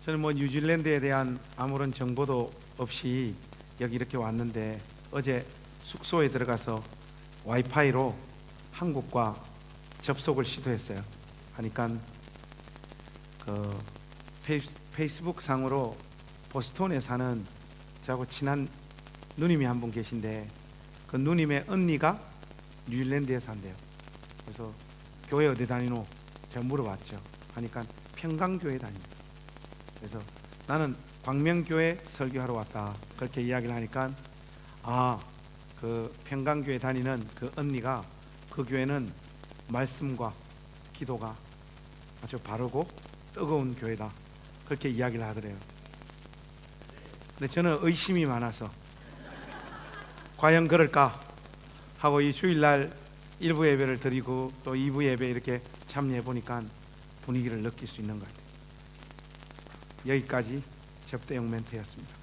저는 뉴질랜드에 대한 아무런 정보도 없이 여기 이렇게 왔는데 어제 숙소에 들어가서 와이파이로 한국과 접속을 시도했어요. 하니까 그 페이스북 상으로 보스턴에 사는 저하고 친한 누님이 한 분 계신데 그 누님의 언니가 뉴질랜드에 산대요. 그래서 교회 어디 다니노? 제가 물어봤죠. 하니까 평강교회 다닙니다. 그래서 나는 광명교회 설교하러 왔다 그렇게 이야기를 하니까 그 평강교회 다니는 그 언니가 그 교회는 말씀과 기도가 아주 바르고 뜨거운 교회다 그렇게 이야기를 하더래요. 근데 저는 의심이 많아서 과연 그럴까 하고 이 주일날 1부 예배를 드리고 또 2부 예배 이렇게 참여해 보니까 분위기를 느낄 수 있는 것 같아요. 여기까지 접대용 멘트였습니다.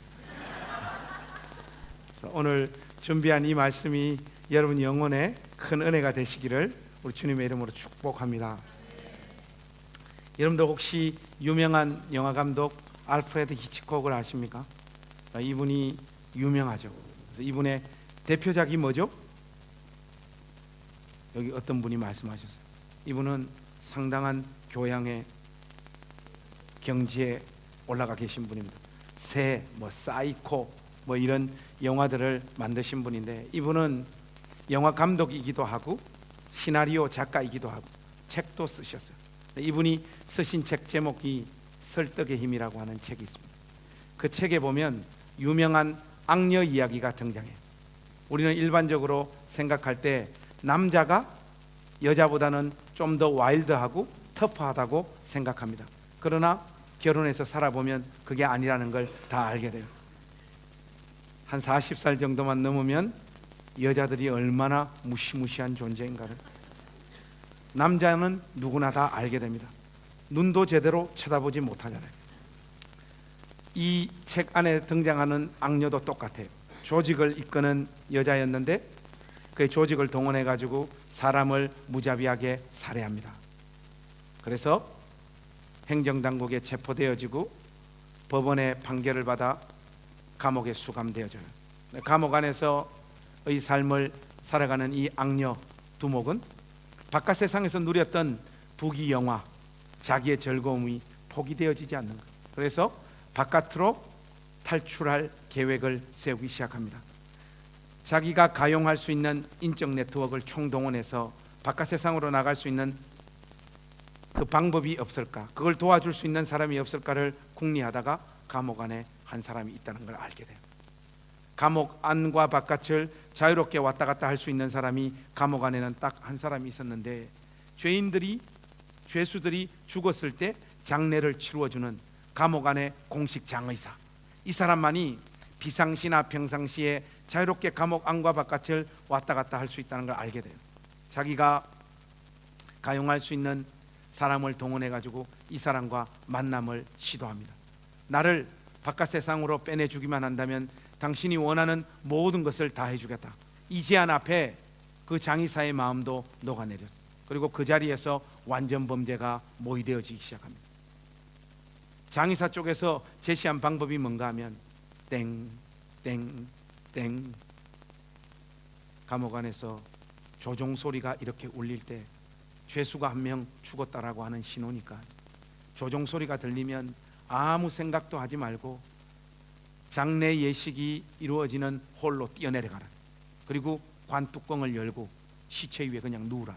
오늘 준비한 이 말씀이 여러분 영혼에 큰 은혜가 되시기를 우리 주님의 이름으로 축복합니다. 여러분들 혹시 유명한 영화감독 알프레드 히치콕을 아십니까? 이분이 유명하죠. 그래서 이분의 대표작이 뭐죠? 여기 어떤 분이 말씀하셨어요. 이분은 상당한 교양의 경지에 올라가 계신 분입니다. 사이코 이런 영화들을 만드신 분인데 이분은 영화 감독이기도 하고 시나리오 작가이기도 하고 책도 쓰셨어요. 이분이 쓰신 책 제목이 설득의 힘이라고 하는 책이 있습니다. 그 책에 보면 유명한 악녀 이야기가 등장해요. 우리는 일반적으로 생각할 때 남자가 여자보다는 좀 더 와일드하고 터프하다고 생각합니다. 그러나 결혼해서 살아보면 그게 아니라는 걸 다 알게 돼요. 한 40살 정도만 넘으면 여자들이 얼마나 무시무시한 존재인가를 남자는 누구나 다 알게 됩니다. 눈도 제대로 쳐다보지 못하잖아요. 이 책 안에 등장하는 악녀도 똑같아요. 조직을 이끄는 여자였는데 그 조직을 동원해 가지고 사람을 무자비하게 살해합니다. 그래서 행정당국에 체포되어지고 법원의 판결을 받아 감옥에 수감되어져요. 감옥 안에서의 삶을 살아가는 이 악녀 두목은 바깥 세상에서 누렸던 부귀영화, 자기의 즐거움이 포기되어지지 않는 거예요. 그래서 바깥으로 탈출할 계획을 세우기 시작합니다. 자기가 가용할 수 있는 인적 네트워크를 총동원해서 바깥 세상으로 나갈 수 있는 그 방법이 없을까, 그걸 도와줄 수 있는 사람이 없을까를 궁리하다가 감옥 안에 한 사람이 있다는 걸 알게 돼요. 감옥 안과 바깥을 자유롭게 왔다 갔다 할 수 있는 사람이 감옥 안에는 딱 한 사람이 있었는데 죄수들이 죽었을 때 장례를 치루어주는 감옥 안의 공식 장의사, 이 사람만이 비상시나 평상시에 자유롭게 감옥 안과 바깥을 왔다 갔다 할 수 있다는 걸 알게 돼요. 자기가 가용할 수 있는 사람을 동원해 가지고 이 사람과 만남을 시도합니다. 나를 바깥 세상으로 빼내주기만 한다면 당신이 원하는 모든 것을 다 해주겠다. 이 제안 앞에 그 장의사의 마음도 녹아내렸. 그리고 그 자리에서 완전 범죄가 모의되어지기 시작합니다. 장의사 쪽에서 제시한 방법이 뭔가 하면 땡 감옥 안에서 조종 소리가 이렇게 울릴 때 죄수가 한 명 죽었다라고 하는 신호니까 조종 소리가 들리면 아무 생각도 하지 말고 장례 예식이 이루어지는 홀로 뛰어내려가라. 그리고 관뚜껑을 열고 시체 위에 그냥 누우라.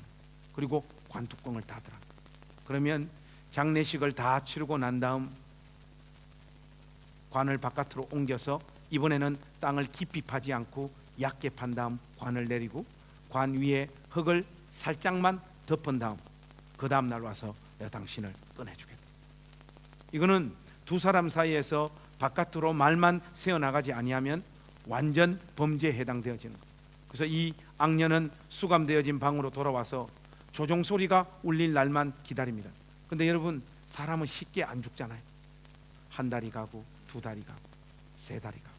그리고 관뚜껑을 닫으라. 그러면 장례식을 다 치르고 난 다음 관을 바깥으로 옮겨서 이번에는 땅을 깊이 파지 않고 얕게 판 다음 관을 내리고 관 위에 흙을 살짝만 덮은 다음 그 다음 날 와서 내가 당신을 꺼내주겠다. 이거는 두 사람 사이에서 바깥으로 말만 새어나가지 아니하면 완전 범죄에 해당되어지는 거예요. 그래서 이 악녀는 수감되어진 방으로 돌아와서 조종 소리가 울릴 날만 기다립니다. 근데 여러분, 사람은 쉽게 안 죽잖아요. 한 달이 가고 두 달이 가고 세 달이 가고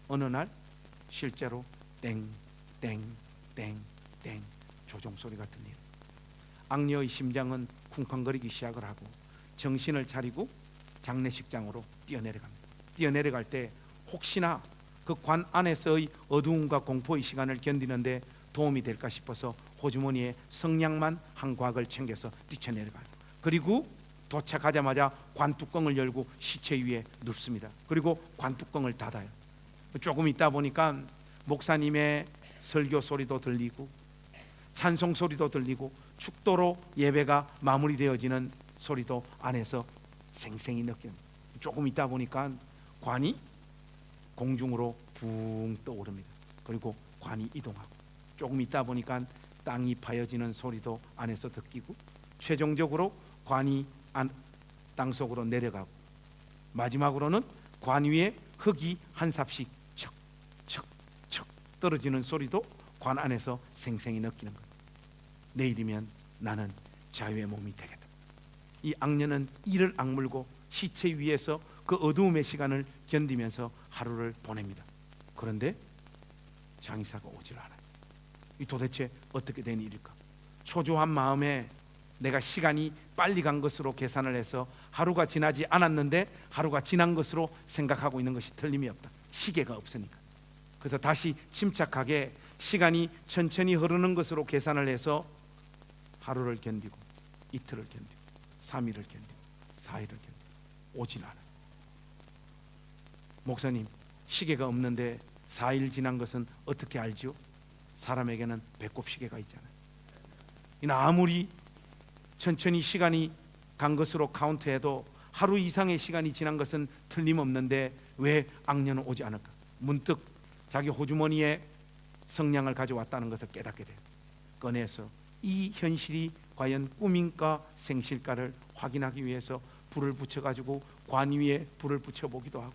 어느 날 실제로 땡땡땡땡 조종 소리가 들리는, 악녀의 심장은 쿵쾅거리기 시작을 하고 정신을 차리고 장례식장으로 뛰어내려갑니다. 뛰어내려갈 때 혹시나 그 관 안에서의 어두움과 공포의 시간을 견디는데 도움이 될까 싶어서 호주머니에 성냥만 한 곽을 챙겨서 뛰쳐내려가요. 그리고 도착하자마자 관 뚜껑을 열고 시체 위에 눕습니다. 그리고 관 뚜껑을 닫아요. 조금 있다 보니까 목사님의 설교 소리도 들리고 찬송 소리도 들리고 축도로 예배가 마무리되어지는 소리도 안에서 생생히 느낍니다. 조금 있다 보니까 관이 공중으로 붕 떠오릅니다. 그리고 관이 이동하고 조금 있다 보니까 땅이 파여지는 소리도 안에서 듣기고 최종적으로 관이 땅속으로 내려가고 마지막으로는 관 위에 흙이 한 삽씩 척척척 떨어지는 소리도 관 안에서 생생히 느끼는 것. 내일이면 나는 자유의 몸이 되겠다. 이 악녀는 이를 악물고 시체 위에서 그 어두움의 시간을 견디면서 하루를 보냅니다. 그런데 장의사가 오질 않아요. 이 도대체 어떻게 된 일일까? 초조한 마음에 내가 시간이 빨리 간 것으로 계산을 해서 하루가 지나지 않았는데 하루가 지난 것으로 생각하고 있는 것이 틀림이 없다. 시계가 없으니까. 그래서 다시 침착하게 시간이 천천히 흐르는 것으로 계산을 해서 하루를 견디고 이틀을 견디고 3일을 견디고 4일을 견디고 오진 않아요. 목사님, 시계가 없는데 4일 지난 것은 어떻게 알죠? 사람에게는 배꼽 시계가 있잖아요. 아무리 천천히 시간이 간 것으로 카운트해도 하루 이상의 시간이 지난 것은 틀림없는데 왜 악녀는 오지 않을까? 문득 자기 호주머니에 성냥을 가져왔다는 것을 깨닫게 돼요. 꺼내서 이 현실이 과연 꿈인가 생실까를 확인하기 위해서 불을 붙여가지고 관 위에 불을 붙여보기도 하고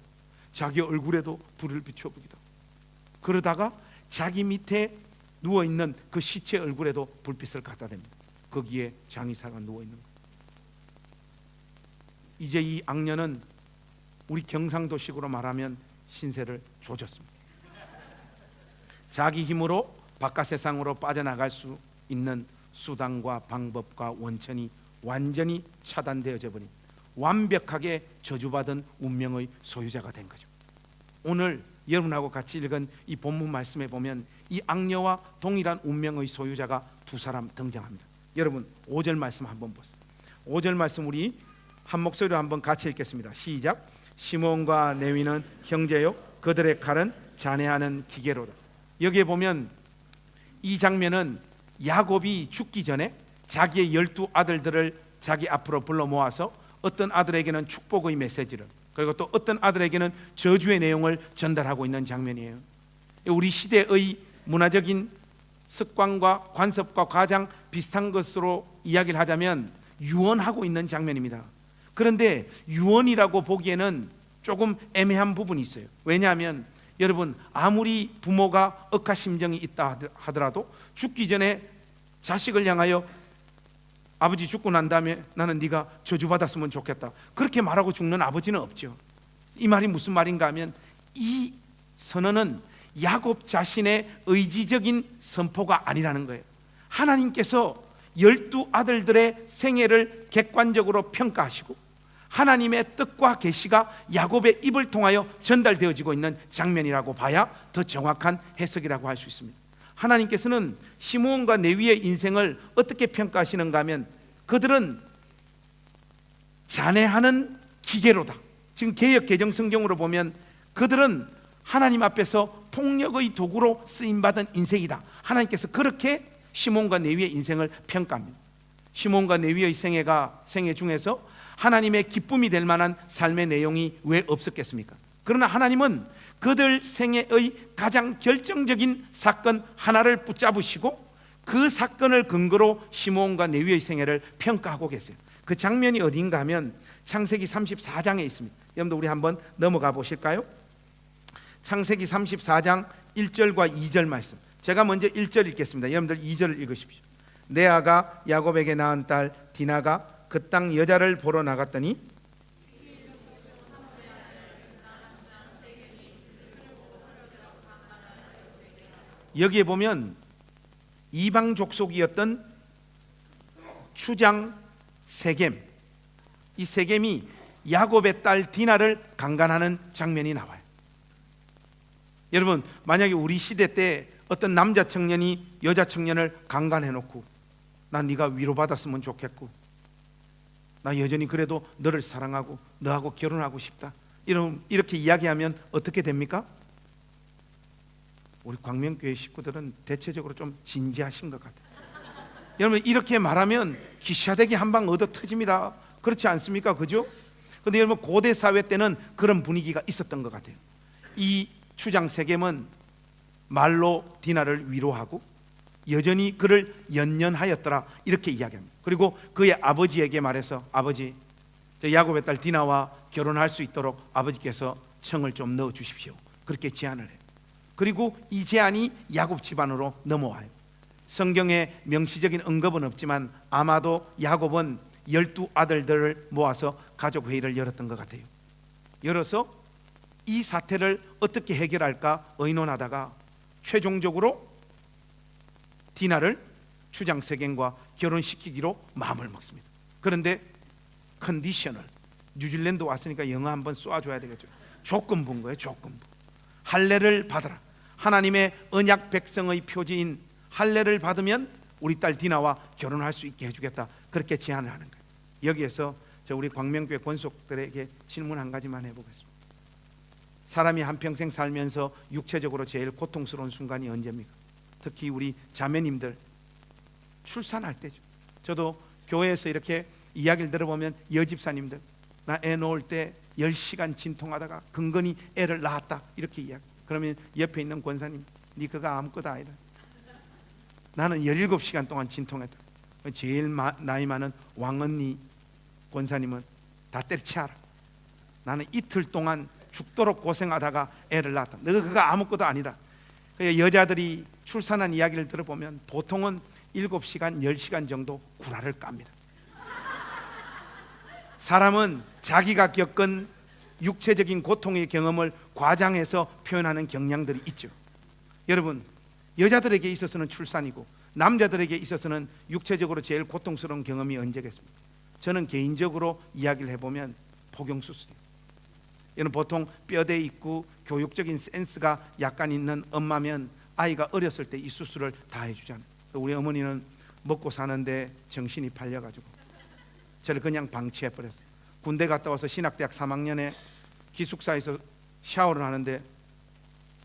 자기 얼굴에도 불을 비춰보기도 하고 그러다가 자기 밑에 누워있는 그 시체 얼굴에도 불빛을 갖다 댑니다. 거기에 장의사가 누워있는 거예요. 이제 이 악녀는 우리 경상도식으로 말하면 신세를 조졌습니다. 자기 힘으로 바깥 세상으로 빠져나갈 수 있는 수단과 방법과 원천이 완전히 차단되어져 버린 완벽하게 저주받은 운명의 소유자가 된 거죠. 오늘 여러분하고 같이 읽은 이 본문 말씀에 보면 이 악녀와 동일한 운명의 소유자가 두 사람 등장합니다. 여러분 5절 말씀 한번 보세요. 5절 말씀 우리 한 목소리로 한번 같이 읽겠습니다. 시작. 시몬과 레위는 형제요 그들의 칼은 잔해하는 기계로다. 여기에 보면 이 장면은 야곱이 죽기 전에 자기의 12 아들들을 자기 앞으로 불러 모아서 어떤 아들에게는 축복의 메시지를 그리고 또 어떤 아들에게는 저주의 내용을 전달하고 있는 장면이에요. 우리 시대의 문화적인 습관과 관습과 가장 비슷한 것으로 이야기를 하자면 유언하고 있는 장면입니다. 그런데 유언이라고 보기에는 조금 애매한 부분이 있어요. 왜냐하면 여러분 아무리 부모가 억하심정이 있다 하더라도 죽기 전에 자식을 향하여 아버지 죽고 난 다음에 나는 네가 저주받았으면 좋겠다 그렇게 말하고 죽는 아버지는 없죠. 이 말이 무슨 말인가 하면 이 선언은 야곱 자신의 의지적인 선포가 아니라는 거예요. 하나님께서 12 아들들의 생애를 객관적으로 평가하시고 하나님의 뜻과 계시가 야곱의 입을 통하여 전달되어지고 있는 장면이라고 봐야 더 정확한 해석이라고 할 수 있습니다. 하나님께서는 시므온과 레위의 인생을 어떻게 평가하시는가 하면 그들은 잔해하는 기계로다. 지금 개역 개정 성경으로 보면 그들은 하나님 앞에서 폭력의 도구로 쓰임받은 인생이다. 하나님께서 그렇게 시몬과 레위의 인생을 평가합니다. 시몬과 레위의 생애 중에서 하나님의 기쁨이 될 만한 삶의 내용이 왜 없었겠습니까? 그러나 하나님은 그들 생애의 가장 결정적인 사건 하나를 붙잡으시고 그 사건을 근거로 시므온과 레위의 생애를 평가하고 계세요. 그 장면이 어딘가 하면 창세기 34장에 있습니다. 여러분들 우리 한번 넘어가 보실까요? 창세기 34장 1절과 2절 말씀. 제가 먼저 1절 읽겠습니다. 여러분들 2절을 읽으십시오. 레아가 야곱에게 낳은 딸 디나가 그 땅 여자를 보러 나갔더니 여기에 보면 이방 족속이었던 추장 세겜, 이 세겜이 야곱의 딸 디나를 강간하는 장면이 나와요. 여러분, 만약에 우리 시대 때 어떤 남자 청년이 여자 청년을 강간해놓고 나 네가 위로받았으면 좋겠고 나 여전히 그래도 너를 사랑하고 너하고 결혼하고 싶다, 이렇게 이야기하면 어떻게 됩니까? 우리 광명교회 식구들은 대체적으로 좀 진지하신 것 같아요. 여러분, 이렇게 말하면 기샤대기 한 방 얻어 터집니다. 그렇지 않습니까? 그죠? 근데 여러분, 고대 사회 때는 그런 분위기가 있었던 것 같아요. 이 추장 세겜은 말로 디나를 위로하고 여전히 그를 연연하였더라, 이렇게 이야기합니다. 그리고 그의 아버지에게 말해서, 아버지, 저 야곱의 딸 디나와 결혼할 수 있도록 아버지께서 청을 좀 넣어 주십시오, 그렇게 제안을 해요. 그리고 이 제안이 야곱 집안으로 넘어와요. 성경에 명시적인 언급은 없지만 아마도 야곱은 12아들들을 모아서 가족회의를 열었던 것 같아요. 열어서 이 사태를 어떻게 해결할까 의논하다가 최종적으로 디나를 추장 세겜과 결혼시키기로 마음을 먹습니다. 그런데 컨디셔널, 뉴질랜드 왔으니까 영어 한번 쏘아줘야 되겠죠. 조건부인 거예요. 조건부. 할례를 받아라. 하나님의 언약 백성의 표지인 할례를 받으면 우리 딸 디나와 결혼할 수 있게 해주겠다, 그렇게 제안을 하는 거예요. 여기에서 저 우리 광명교회 권속들에게 질문 한 가지만 해보겠습니다. 사람이 한평생 살면서 육체적으로 제일 고통스러운 순간이 언제입니까? 특히 우리 자매님들 출산할 때죠. 저도 교회에서 이렇게 이야기를 들어보면 여집사님들, 나 애 놓을 때 10시간 진통하다가 근근히 애를 낳았다, 이렇게 이야기. 그러면 옆에 있는 권사님, 네 그거 아무것도 아니다, 나는 17시간 동안 진통했다. 제일 나이 많은 왕언니 권사님은 다 때려치워라, 나는 이틀 동안 죽도록 고생하다가 애를 낳았다, 너가 그거 아무것도 아니다. 여자들이 출산한 이야기를 들어보면 보통은 7시간, 10시간 정도 구라를 깝니다. 사람은 자기가 겪은 육체적인 고통의 경험을 과장해서 표현하는 경향들이 있죠. 여러분, 여자들에게 있어서는 출산이고 남자들에게 있어서는 육체적으로 제일 고통스러운 경험이 언제겠습니까? 저는 개인적으로 이야기를 해보면 복용수술이에요. 여러분, 보통 뼈대 있고 교육적인 센스가 약간 있는 엄마면 아이가 어렸을 때 이 수술을 다 해주잖아요. 우리 어머니는 먹고 사는데 정신이 팔려가지고 저를 그냥 방치해버렸어요. 군대 갔다 와서 신학대학 3학년에 기숙사에서 샤워를 하는데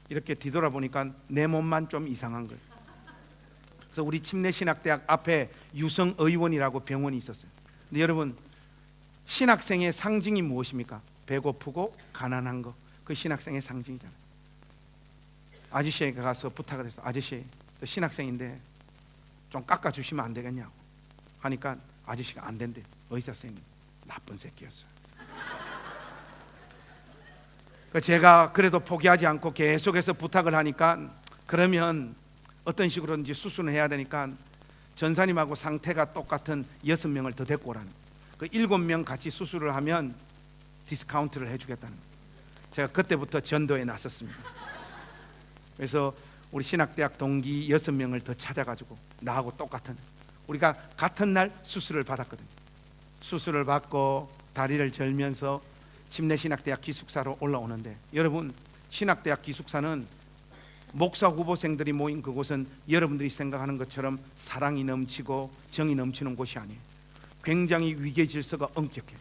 이렇게 뒤돌아보니까 내 몸만 좀 이상한 거예요. 그래서 우리 침례신학대학 앞에 유성의원이라고 병원이 있었어요. 근데 여러분, 신학생의 상징이 무엇입니까? 배고프고 가난한 거, 그 신학생의 상징이잖아요. 아저씨에게 가서 부탁을 했어. 아저씨, 저 신학생인데 좀 깎아주시면 안 되겠냐고 하니까 아저씨가 안 된대. 의사 선생님 나쁜 새끼였어요. 제가 그래도 포기하지 않고 계속해서 부탁을 하니까, 그러면 어떤 식으로든지 수술을 해야 되니까 전사님하고 상태가 똑같은 6명을 더 데리고 오라는, 그 7명 같이 수술을 하면 디스카운트를 해주겠다는 거예요. 제가 그때부터 전도에 나섰습니다. 그래서 우리 신학대학 동기 6명을 더 찾아가지고 나하고 똑같은, 우리가 같은 날 수술을 받았거든요. 수술을 받고 다리를 절면서 침례신학대학 기숙사로 올라오는데, 여러분, 신학대학 기숙사는 목사 후보생들이 모인 그곳은 여러분들이 생각하는 것처럼 사랑이 넘치고 정이 넘치는 곳이 아니에요. 굉장히 위계 질서가 엄격해요.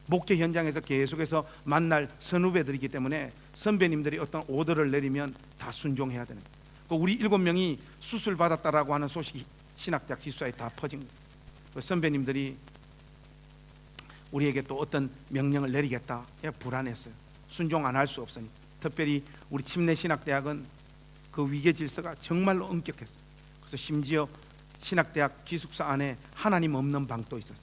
목회 현장에서 계속해서 만날 선후배들이기 때문에 선배님들이 어떤 오더를 내리면 다 순종해야 되는 거예요. 우리 7명이 수술 받았다라고 하는 소식이 신학대학 기숙사에 다 퍼진 거예요. 선배님들이 우리에게 또 어떤 명령을 내리겠다, 불안했어요. 순종 안 할 수 없으니. 특별히 우리 침례신학대학은 그 위계 질서가 정말로 엄격했어요. 그래서 심지어 신학대학 기숙사 안에 하나님 없는 방도 있었어요.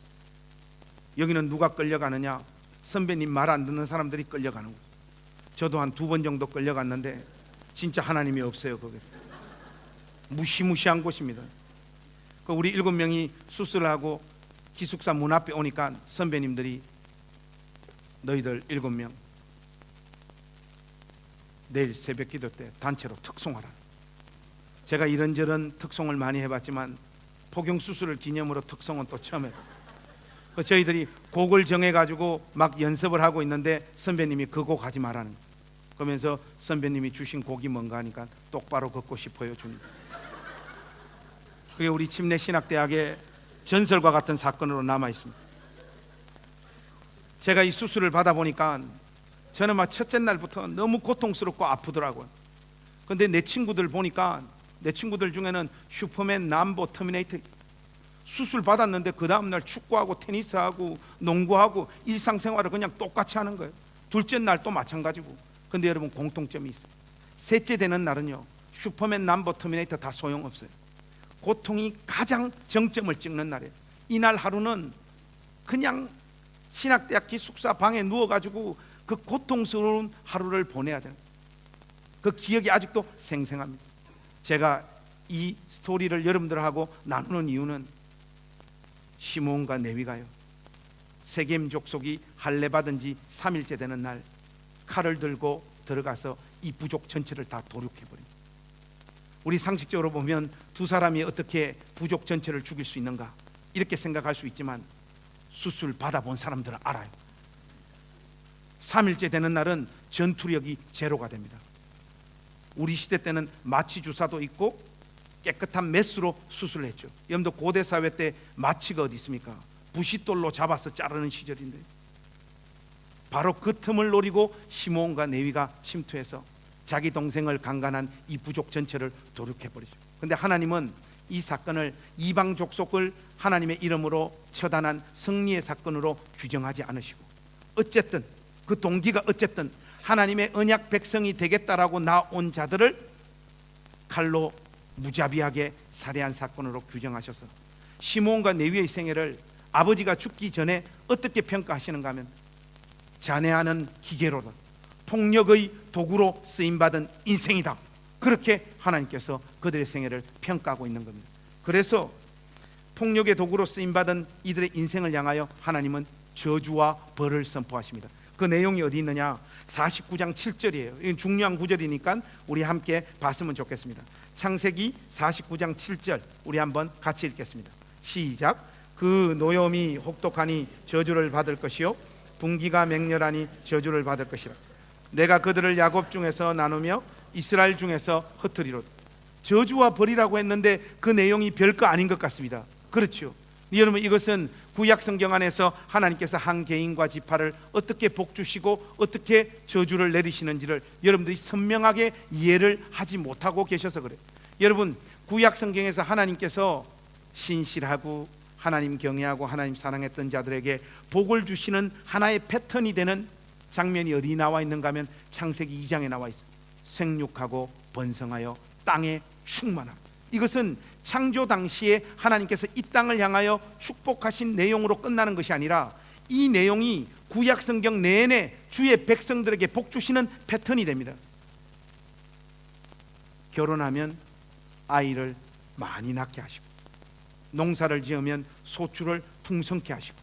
여기는 누가 끌려가느냐? 선배님 말 안 듣는 사람들이 끌려가는 거예요. 저도 한 2번 정도 끌려갔는데 진짜 하나님이 없어요. 거기 무시무시한 곳입니다. 우리 7명이 수술을 하고 기숙사 문 앞에 오니까 선배님들이 너희들 7명 내일 새벽 기도 때 단체로 특송하라. 제가 이런저런 특송을 많이 해봤지만 포경수술을 기념으로 특송은 또 처음 해요. 저희들이 곡을 정해가지고 막 연습을 하고 있는데 선배님이 그 곡 하지 말라는 거예요. 그러면서 선배님이 주신 곡이 뭔가 하니까 똑바로 걷고 싶어요 줍니다. 그게 우리 침례신학대학의 전설과 같은 사건으로 남아 있습니다. 제가 이 수술을 받아보니까 저는 막 첫째 날부터 너무 고통스럽고 아프더라고요. 근데 내 친구들 보니까 내 친구들 중에는 슈퍼맨, 남보, 터미네이터 수술 받았는데 그 다음날 축구하고 테니스하고 농구하고 일상생활을 그냥 똑같이 하는 거예요. 둘째 날 또 마찬가지고. 근데 여러분 공통점이 있어요. 셋째 되는 날은요, 슈퍼맨, 남보, 터미네이터 다 소용없어요. 고통이 가장 정점을 찍는 날이에요. 이날 하루는 그냥 신학대학 기숙사 방에 누워가지고 그 고통스러운 하루를 보내야 되는, 그 기억이 아직도 생생합니다. 제가 이 스토리를 여러분들하고 나누는 이유는 시므온과 레위가요, 세겜 족속이 할례 받은 지 3일째 되는 날 칼을 들고 들어가서 이 부족 전체를 다 도륙해버립니다. 우리 상식적으로 보면 두 사람이 어떻게 부족 전체를 죽일 수 있는가 이렇게 생각할 수 있지만 수술 받아본 사람들은 알아요. 3일째 되는 날은 전투력이 제로가 됩니다. 우리 시대 때는 마취 주사도 있고 깨끗한 메스로 수술을 했죠. 여러분도 고대 사회 때 마취가 어디 있습니까? 부싯돌로 잡아서 자르는 시절인데, 바로 그 틈을 노리고 시므온과 레위가 침투해서 자기 동생을 강간한 이 부족 전체를 도륙해버리죠. 그런데 하나님은 이 사건을 이방 족속을 하나님의 이름으로 처단한 승리의 사건으로 규정하지 않으시고, 어쨌든 그 동기가 어쨌든 하나님의 언약 백성이 되겠다라고 나온 자들을 칼로 무자비하게 살해한 사건으로 규정하셔서 시므온과 레위의 생애를 아버지가 죽기 전에 어떻게 평가하시는가 하면 잔해하는 기계로다, 폭력의 도구로 쓰임받은 인생이다, 그렇게 하나님께서 그들의 생애를 평가하고 있는 겁니다. 그래서 폭력의 도구로 쓰임받은 이들의 인생을 향하여 하나님은 저주와 벌을 선포하십니다. 그 내용이 어디 있느냐? 49장 7절이에요. 이건 중요한 구절이니까 우리 함께 봤으면 좋겠습니다. 창세기 49장 7절 우리 한번 같이 읽겠습니다. 시작. 그 노염이 혹독하니 저주를 받을 것이요 분기가 맹렬하니 저주를 받을 것이라. 내가 그들을 야곱 중에서 나누며 이스라엘 중에서 흩으리로다. 저주와 벌이라고 했는데 그 내용이 별거 아닌 것 같습니다. 그렇죠? 여러분, 이것은 구약 성경 안에서 하나님께서 한 개인과 지파를 어떻게 복주시고 어떻게 저주를 내리시는지를 여러분들이 선명하게 이해를 하지 못하고 계셔서 그래요. 여러분, 구약 성경에서 하나님께서 신실하고 하나님 경외하고 하나님 사랑했던 자들에게 복을 주시는 하나의 패턴이 되는 장면이 어디 나와 있는가 하면 창세기 2장에 나와 있어요. 생육하고 번성하여 땅에 충만하고. 이것은 창조 당시에 하나님께서 이 땅을 향하여 축복하신 내용으로 끝나는 것이 아니라 이 내용이 구약 성경 내내 주의 백성들에게 복 주시는 패턴이 됩니다. 결혼하면 아이를 많이 낳게 하시고, 농사를 지으면 소출을 풍성케 하시고,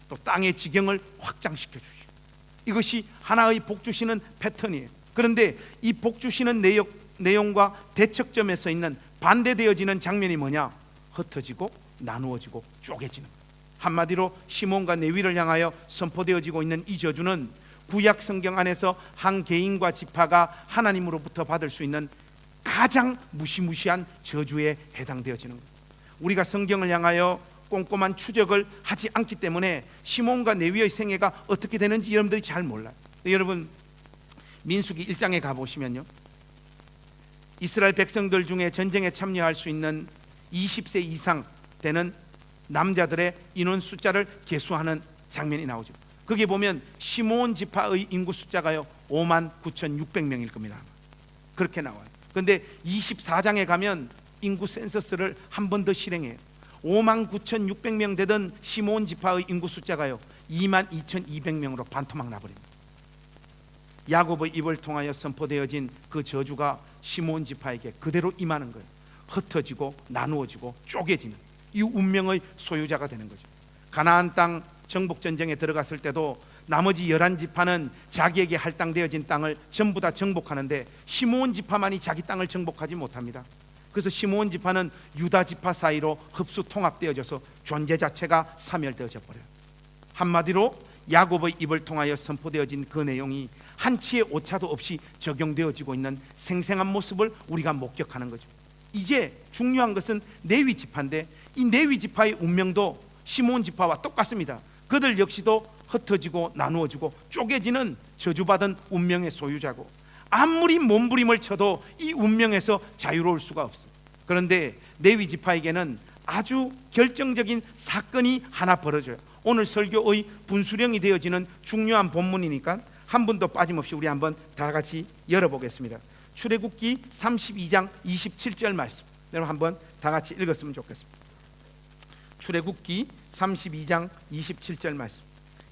또 땅의 지경을 확장시켜 주시고, 이것이 하나의 복 주시는 패턴이에요. 그런데 이 복 주시는 내용과 대척점에 서 있는 반대되어지는 장면이 뭐냐? 흩어지고 나누어지고 쪼개지는. 한마디로 시몬과 레위를 향하여 선포되어지고 있는 이 저주는 구약 성경 안에서 한 개인과 지파가 하나님으로부터 받을 수 있는 가장 무시무시한 저주에 해당되어지는 것. 우리가 성경을 향하여 꼼꼼한 추적을 하지 않기 때문에 시몬과 레위의 생애가 어떻게 되는지 여러분들이 잘 몰라요. 여러분, 민수기 1장에 가보시면요, 이스라엘 백성들 중에 전쟁에 참여할 수 있는 20세 이상 되는 남자들의 인원 숫자를 계수하는 장면이 나오죠. 거기에 보면 시므온 지파의 인구 숫자가요 59,600명일 겁니다. 그렇게 나와요. 그런데 24장에 가면 인구 센서스를 한 번 더 실행해요. 59,600명 되던 시므온 지파의 인구 숫자가요 22,200명으로 반토막 나버립니다. 야곱의 입을 통하여 선포되어진 그 저주가 시므온 지파에게 그대로 임하는 거예요. 흩어지고 나누어지고 쪼개지는 이 운명의 소유자가 되는 거죠. 가나안 땅 정복전쟁에 들어갔을 때도 나머지 11지파는 자기에게 할당되어진 땅을 전부 다 정복하는데 시므온 지파만이 자기 땅을 정복하지 못합니다. 그래서 시므온 지파는 유다 지파 사이로 흡수 통합되어져서 존재 자체가 사멸되어져 버려요. 한마디로 야곱의 입을 통하여 선포되어진 그 내용이 한치의 오차도 없이 적용되어지고 있는 생생한 모습을 우리가 목격하는 거죠. 이제 중요한 것은 레위 지파인데 이 레위 지파의 운명도 시므온 지파와 똑같습니다. 그들 역시도 흩어지고 나누어지고 쪼개지는 저주받은 운명의 소유자고, 아무리 몸부림을 쳐도 이 운명에서 자유로울 수가 없어요. 그런데 레위 지파에게는 아주 결정적인 사건이 하나 벌어져요. 오늘 설교의 분수령이 되어지는 중요한 본문이니까 한 분도 빠짐없이 우리 한번 다 같이 열어보겠습니다. 출애굽기 32장 27절 말씀, 여러분 한번 다 같이 읽었으면 좋겠습니다. 출애굽기 32장 27절 말씀,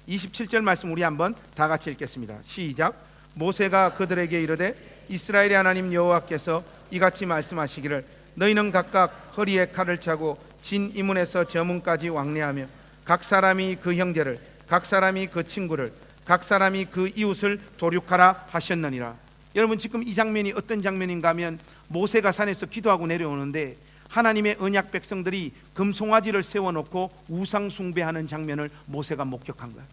27절 말씀 우리 한번 다 같이 읽겠습니다. 시작. 모세가 그들에게 이르되 이스라엘의 하나님 여호와께서 이같이 말씀하시기를 너희는 각각 허리에 칼을 차고 진 이문에서 저 문까지 왕래하며 각 사람이 그 형제를, 각 사람이 그 친구를, 각 사람이 그 이웃을 도륙하라 하셨느니라. 여러분 지금 이 장면이 어떤 장면인가 하면 모세가 산에서 기도하고 내려오는데 하나님의 언약 백성들이 금송아지를 세워놓고 우상 숭배하는 장면을 모세가 목격한 거예요.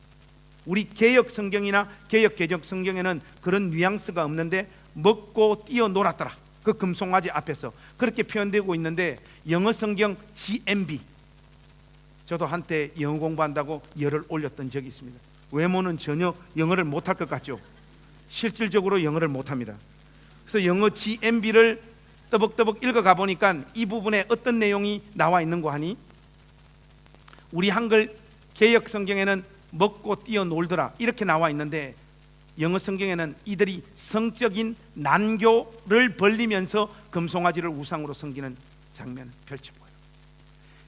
우리 개역 성경이나 개역 개정 성경에는 그런 뉘앙스가 없는데 먹고 뛰어놀았더라, 그 금송아지 앞에서 그렇게 표현되고 있는데, 영어 성경 GMB, 저도 한때 영어 공부한다고 열을 올렸던 적이 있습니다. 외모는 전혀 영어를 못할 것 같죠? 실질적으로 영어를 못합니다. 그래서 영어 GMB를 떠벅떠벅 읽어가 보니까 이 부분에 어떤 내용이 나와 있는 거 하니, 우리 한글 개역 성경에는 먹고 뛰어놀더라 이렇게 나와 있는데 영어 성경에는 이들이 성적인 난교를 벌리면서 금송아지를 우상으로 섬기는 장면을 펼쳐보여요.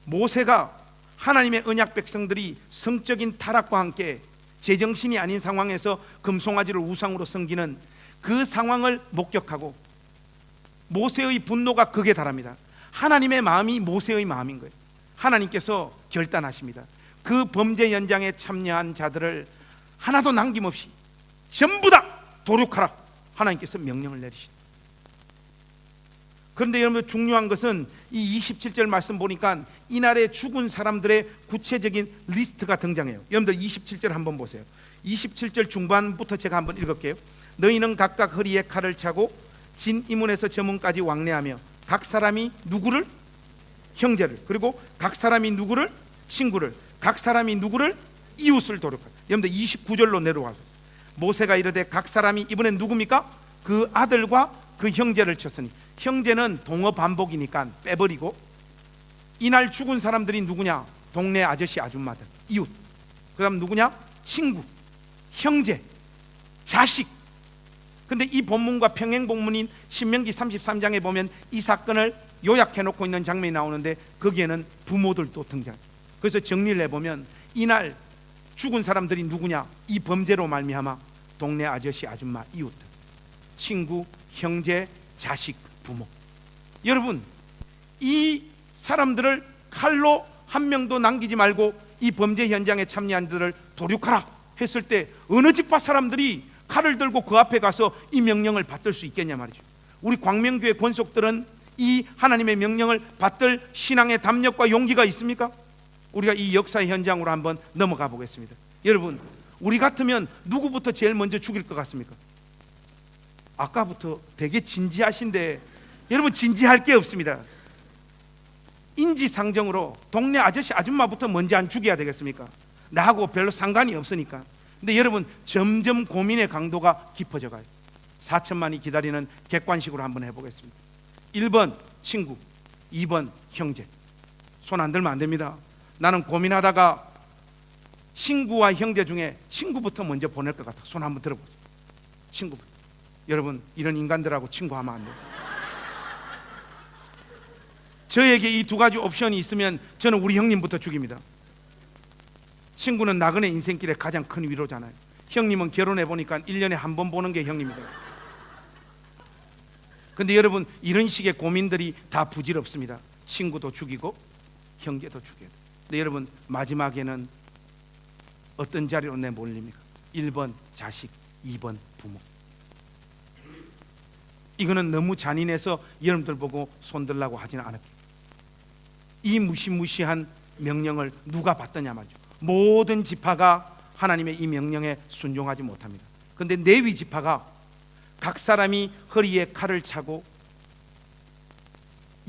모세가 하나님의 언약 백성들이 성적인 타락과 함께 제정신이 아닌 상황에서 금송아지를 우상으로 섬기는 그 상황을 목격하고 모세의 분노가 극에 달합니다. 하나님의 마음이 모세의 마음인 거예요. 하나님께서 결단하십니다. 그 범죄 현장에 참여한 자들을 하나도 남김없이 전부 다 도륙하라, 하나님께서 명령을 내리십니다. 그런데 여러분 중요한 것은 이 27절 말씀 보니까 이날에 죽은 사람들의 구체적인 리스트가 등장해요. 여러분들 27절 한번 보세요. 27절 중반부터 제가 한번 읽을게요. 너희는 각각 허리에 칼을 차고 진 이문에서 저 문까지 왕래하며 각 사람이 누구를? 형제를, 그리고 각 사람이 누구를? 친구를, 각 사람이 누구를? 이웃을 도륙하라. 여러분들 29절로 내려와서 모세가 이르되 각 사람이, 이번엔 누굽니까? 그 아들과 그 형제를 쳤으니, 형제는 동어 반복이니까 빼버리고, 이날 죽은 사람들이 누구냐? 동네 아저씨 아줌마들, 이웃. 그 다음 누구냐? 친구, 형제, 자식. 근데 이 본문과 평행본문인 신명기 33장에 보면 이 사건을 요약해놓고 있는 장면이 나오는데 거기에는 부모들도 등장해요. 그래서 정리를 해보면 이날 죽은 사람들이 누구냐? 이 범죄로 말미암아 동네 아저씨 아줌마, 이웃들, 친구, 형제, 자식, 부모. 여러분 이 사람들을 칼로 한 명도 남기지 말고 이 범죄 현장에 참여한 자들을 도륙하라 했을 때 어느 집파 사람들이 칼을 들고 그 앞에 가서 이 명령을 받들 수 있겠냐 말이죠. 우리 광명교회 권속들은 이 하나님의 명령을 받들 신앙의 담력과 용기가 있습니까? 우리가 이 역사의 현장으로 한번 넘어가 보겠습니다. 여러분 우리 같으면 누구부터 제일 먼저 죽일 것 같습니까? 아까부터 되게 진지하신데 여러분 진지할 게 없습니다. 인지상정으로 동네 아저씨 아줌마부터 먼저 안 죽여야 되겠습니까? 나하고 별로 상관이 없으니까. 근데 여러분 점점 고민의 강도가 깊어져 가요. 4천만이 기다리는 객관식으로 한번 해보겠습니다. 1번 친구, 2번 형제. 손 안 들면 안 됩니다. 나는 고민하다가 친구와 형제 중에 친구부터 먼저 보낼 것 같아. 손 한번 들어보세요. 친구부터. 여러분 이런 인간들하고 친구하면 안 돼요. 저에게 이 두 가지 옵션이 있으면 저는 우리 형님부터 죽입니다. 친구는 나그네 인생길에 가장 큰 위로잖아요. 형님은 결혼해 보니까 1년에 한 번 보는 게 형님이다. 근데 여러분 이런 식의 고민들이 다 부질없습니다. 친구도 죽이고 형제도 죽여야 돼요. 근데 여러분 마지막에는 어떤 자리로 내몰립니까? 1번 자식, 2번 부모. 이거는 너무 잔인해서 여러분들 보고 손들라고 하지는 않을게요. 이 무시무시한 명령을 누가 받더냐 말이죠. 모든 지파가 하나님의 이 명령에 순종하지 못합니다. 그런데 레위 지파가 각 사람이 허리에 칼을 차고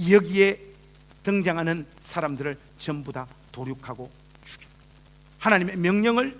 여기에 등장하는 사람들을 전부 다 도륙하고 죽여 하나님의 명령을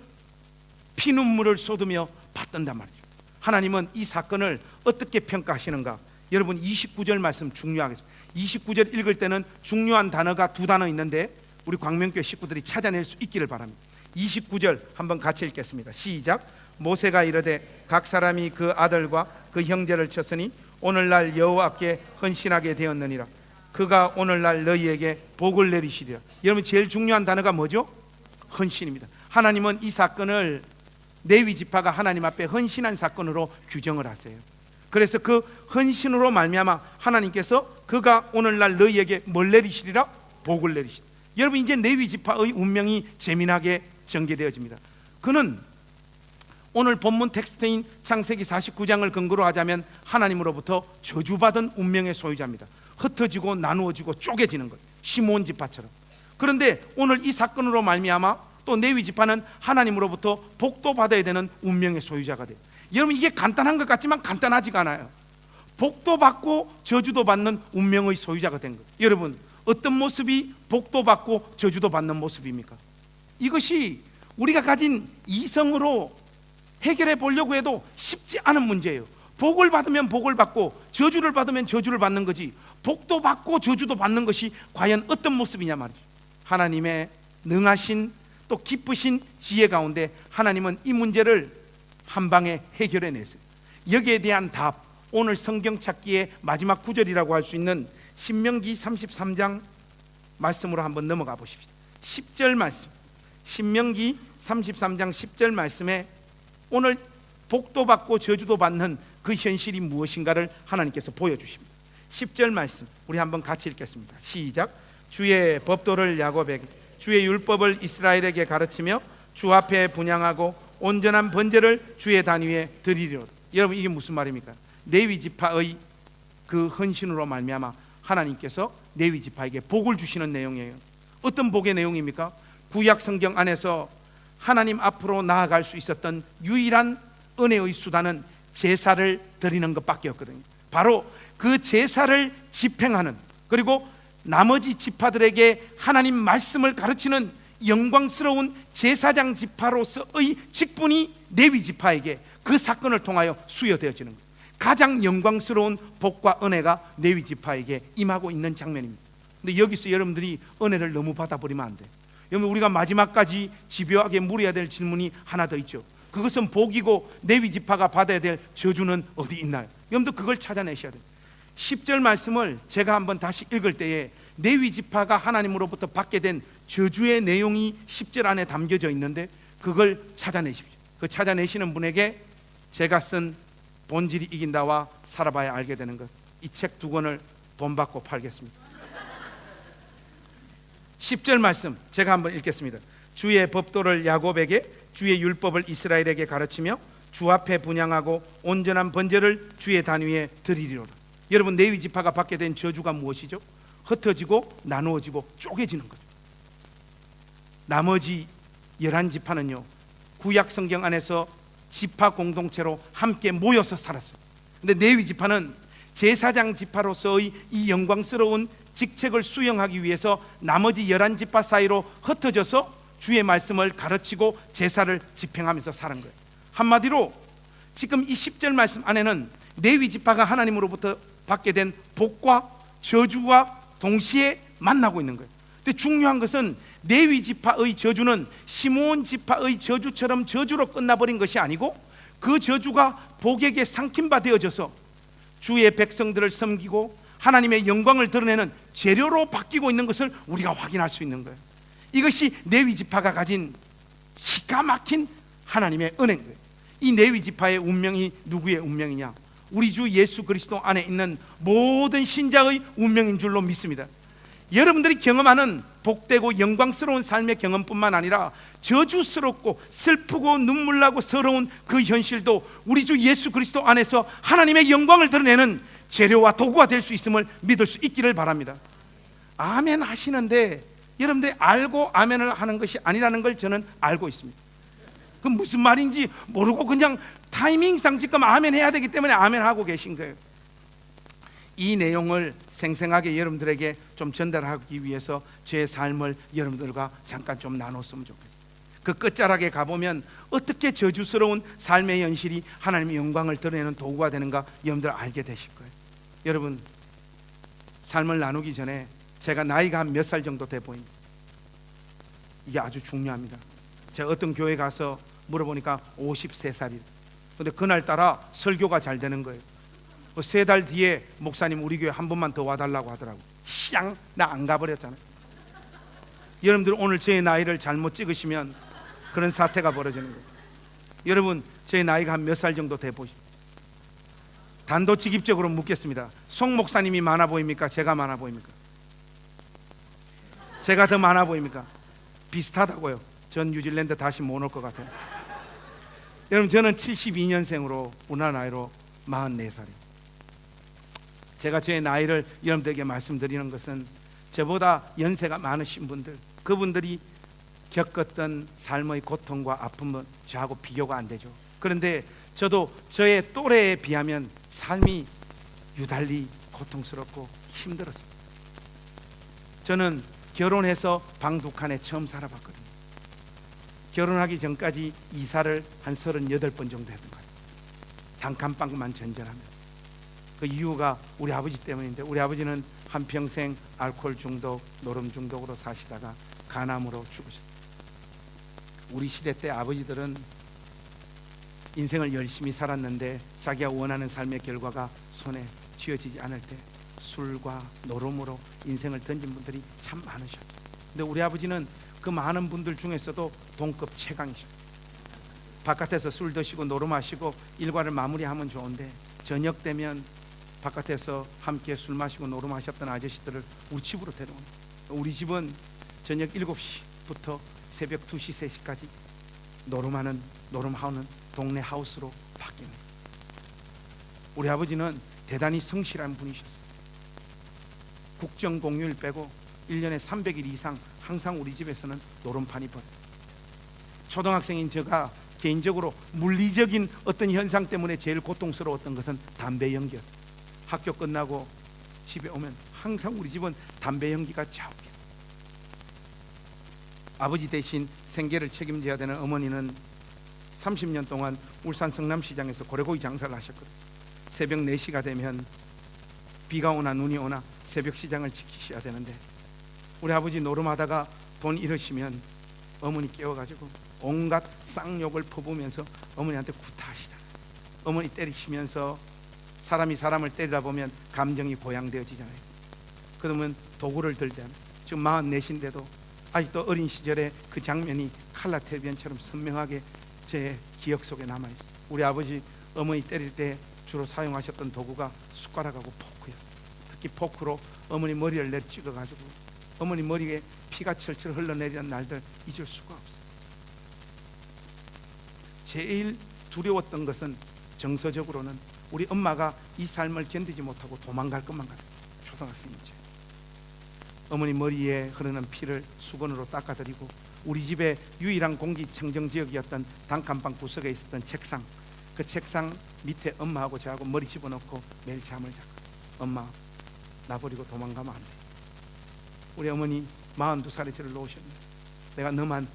피눈물을 쏟으며 받던단 말이죠. 하나님은 이 사건을 어떻게 평가하시는가? 여러분 29절 말씀 중요하겠습니다. 29절 읽을 때는 중요한 단어가 두 단어 있는데 우리 광명교회 식구들이 찾아낼 수 있기를 바랍니다. 29절 한번 같이 읽겠습니다. 시작. 모세가 이르되 각 사람이 그 아들과 그 형제를 쳤으니 오늘날 여호와께 헌신하게 되었느니라. 그가 오늘날 너희에게 복을 내리시리라. 여러분 제일 중요한 단어가 뭐죠? 헌신입니다. 하나님은 이 사건을 레위 지파가 하나님 앞에 헌신한 사건으로 규정을 하세요. 그래서 그 헌신으로 말미암아 하나님께서 그가 오늘날 너희에게 뭘 내리시리라? 복을 내리시리라. 여러분 이제 레위 지파의 운명이 재미나게 전개되어집니다. 그는 오늘 본문 텍스트인 창세기 49장을 근거로 하자면 하나님으로부터 저주받은 운명의 소유자입니다. 흩어지고 나누어지고 쪼개지는 것, 시므온 지파처럼. 그런데 오늘 이 사건으로 말미암아 또 레위 지파는 하나님으로부터 복도 받아야 되는 운명의 소유자가 돼요. 여러분 이게 간단한 것 같지만 간단하지가 않아요. 복도 받고 저주도 받는 운명의 소유자가 된 거예요. 여러분 어떤 모습이 복도 받고 저주도 받는 모습입니까? 이것이 우리가 가진 이성으로 해결해 보려고 해도 쉽지 않은 문제예요. 복을 받으면 복을 받고 저주를 받으면 저주를 받는 거지, 복도 받고 저주도 받는 것이 과연 어떤 모습이냐 말이죠. 하나님의 능하신 또 기쁘신 지혜 가운데 하나님은 이 문제를 한 방에 해결해 냈어요. 여기에 대한 답, 오늘 성경 찾기의 마지막 구절이라고 할 수 있는 신명기 33장 말씀으로 한번 넘어가 보십시다. 10절 말씀, 신명기 33장 10절 말씀에 오늘 복도 받고 저주도 받는 그 현실이 무엇인가를 하나님께서 보여주십니다. 10절 말씀 우리 한번 같이 읽겠습니다. 시작. 주의 법도를 야곱에게, 주의 율법을 이스라엘에게 가르치며 주 앞에 분향하고 온전한 번제를 주의 단 위에 드리리로다. 여러분 이게 무슨 말입니까? 레위 지파의 그 헌신으로 말미암아 하나님께서 레위 지파에게 복을 주시는 내용이에요. 어떤 복의 내용입니까? 구약 성경 안에서 하나님 앞으로 나아갈 수 있었던 유일한 은혜의 수단은 제사를 드리는 것밖에 없거든요. 바로 그 제사를 집행하는, 그리고 나머지 지파들에게 하나님 말씀을 가르치는 영광스러운 제사장 지파로서의 직분이 레위 지파에게 그 사건을 통하여 수여되어지는 거예요. 가장 영광스러운 복과 은혜가 레위 지파에게 임하고 있는 장면입니다. 근데 여기서 여러분들이 은혜를 너무 받아버리면 안 돼요. 여러분 우리가 마지막까지 집요하게 물어야 될 질문이 하나 더 있죠. 그것은 복이고 레위 지파가 받아야 될 저주는 어디 있나요? 여러분들 그걸 찾아내셔야 돼요. 10절 말씀을 제가 한번 다시 읽을 때에 레위 지파가 하나님으로부터 받게 된 저주의 내용이 10절 안에 담겨져 있는데 그걸 찾아내십시오. 그 찾아내시는 분에게 제가 쓴 본질이 이긴다와 살아봐야 알게 되는 것, 이 책 2권을 돈 받고 팔겠습니다. 10절 말씀 제가 한번 읽겠습니다. 주의 법도를 야곱에게, 주의 율법을 이스라엘에게 가르치며 주 앞에 분향하고 온전한 번제를 주의 단 위에 드리리로다. 여러분 레위 지파가 받게 된 저주가 무엇이죠? 흩어지고 나누어지고 쪼개지는 거죠. 나머지 11지파는요 구약 성경 안에서 지파 공동체로 함께 모여서 살았어요. 근데 레위 지파는 제사장 지파로서의 이 영광스러운 직책을 수행하기 위해서 나머지 11지파 사이로 흩어져서 주의 말씀을 가르치고 제사를 집행하면서 사는 거예요. 한마디로 지금 이 10절 말씀 안에는 레위 지파가 하나님으로부터 받게 된 복과 저주와 동시에 만나고 있는 거예요. 근데 중요한 것은 레위 지파의 저주는 시므온 지파의 저주처럼 저주로 끝나버린 것이 아니고 그 저주가 복에게 상킴바 되어져서 주의 백성들을 섬기고 하나님의 영광을 드러내는 재료로 바뀌고 있는 것을 우리가 확인할 수 있는 거예요. 이것이 레위 지파가 가진 기가 막힌 하나님의 은혜인 거예요. 이 레위 지파의 운명이 누구의 운명이냐? 우리 주 예수 그리스도 안에 있는 모든 신자의 운명인 줄로 믿습니다. 여러분들이 경험하는 복되고 영광스러운 삶의 경험뿐만 아니라 저주스럽고 슬프고 눈물나고 서러운 그 현실도 우리 주 예수 그리스도 안에서 하나님의 영광을 드러내는 재료와 도구가 될 수 있음을 믿을 수 있기를 바랍니다. 아멘 하시는데 여러분들이 알고 아멘을 하는 것이 아니라는 걸 저는 알고 있습니다. 그 무슨 말인지 모르고 그냥 타이밍상 지금 아멘 해야 되기 때문에 아멘 하고 계신 거예요. 이 내용을 생생하게 여러분들에게 좀 전달하기 위해서 제 삶을 여러분들과 잠깐 좀 나눴으면 좋겠어요. 그 끝자락에 가보면 어떻게 저주스러운 삶의 현실이 하나님의 영광을 드러내는 도구가 되는가 여러분들 알게 되실 거예요. 여러분, 삶을 나누기 전에 제가 나이가 한 몇 살 정도 돼 보입니다. 이게 아주 중요합니다. 제가 어떤 교회 가서 물어보니까 53살이에요. 근데 그날따라 설교가 잘 되는 거예요. 3달 뒤에 목사님 우리 교회 한 번만 더 와달라고 하더라고요. 시앙 나 안 가버렸잖아요. 여러분들 오늘 제 나이를 잘못 찍으시면 그런 사태가 벌어지는 거예요. 여러분, 제 나이가 한 몇 살 정도 돼 보시죠. 단도직입적으로 묻겠습니다. 송 목사님이 많아 보입니까? 제가 많아 보입니까? 제가 더 많아 보입니까? 비슷하다고요. 전 뉴질랜드 다시 못 올 것 같아요. 여러분, 저는 72년생으로 우리나라 나이로 44살이에요. 제가 제 나이를 여러분들에게 말씀드리는 것은 저보다 연세가 많으신 분들, 그분들이 겪었던 삶의 고통과 아픔은 저하고 비교가 안 되죠. 그런데 저도 저의 또래에 비하면 삶이 유달리 고통스럽고 힘들었습니다. 저는 결혼해서 방 2칸에 처음 살아봤거든요. 결혼하기 전까지 이사를 한 38번 정도 했던 것 같아요. 단칸방만 전전하면. 그 이유가 우리 아버지 때문인데, 우리 아버지는 한평생 알코올 중독, 노름 중독으로 사시다가 간암으로 죽으셨어요. 우리 시대 때 아버지들은 인생을 열심히 살았는데 자기가 원하는 삶의 결과가 손에 쥐어지지 않을 때 술과 노름으로 인생을 던진 분들이 참 많으셨죠. 근데 우리 아버지는 그 많은 분들 중에서도 동급 최강이셨어요. 바깥에서 술 드시고 노름하시고 일과를 마무리하면 좋은데 저녁 되면 바깥에서 함께 술 마시고 노름하셨던 아저씨들을 우리 집으로 데려옵니다. 우리 집은 저녁 7시부터 새벽 2시, 3시까지 노름하는 동네 하우스로 바뀝니다. 우리 아버지는 대단히 성실한 분이셨어요. 국정 공휴일 빼고 1년에 300일 이상 항상 우리 집에서는 노름판이 벌어요. 초등학생인 제가 개인적으로 물리적인 어떤 현상 때문에 제일 고통스러웠던 것은 담배 연기였어요. 학교 끝나고 집에 오면 항상 우리 집은 담배 연기가 자욱해요. 아버지 대신 생계를 책임져야 되는 어머니는 30년 동안 울산 성남시장에서 고래고기 장사를 하셨거든요. 새벽 4시가 되면 비가 오나 눈이 오나 새벽 시장을 지키셔야 되는데, 우리 아버지 노름하다가 돈 잃으시면 어머니 깨워가지고 온갖 쌍욕을 퍼부으면서 어머니한테 구타하시잖아요. 어머니 때리시면서 사람이 사람을 때리다 보면 감정이 고양되어지잖아요. 그러면 도구를 들잖아요. 지금 44인데도 아직도 어린 시절에 그 장면이 칼라 텔레비전처럼 선명하게 제 기억 속에 남아있어요. 우리 아버지 어머니 때릴 때 주로 사용하셨던 도구가 숟가락하고 포크예요. 특히 포크로 어머니 머리를 내찍어가지고 어머니 머리에 피가 철철 흘러내리는 날들 잊을 수가 없어요. 제일 두려웠던 것은 정서적으로는 우리 엄마가 이 삶을 견디지 못하고 도망갈 것만 같아요. 초등학생이죠. 어머니 머리에 흐르는 피를 수건으로 닦아드리고, 우리 집의 유일한 공기청정 지역이었던 단칸방 구석에 있었던 책상, 그 책상 밑에 엄마하고 저하고 머리 집어넣고 매일 잠을 잤거든요. 엄마, 나 버리고 도망가면 안 돼. 우리 어머니 42살에 저를 놓으셨네. 내가 너만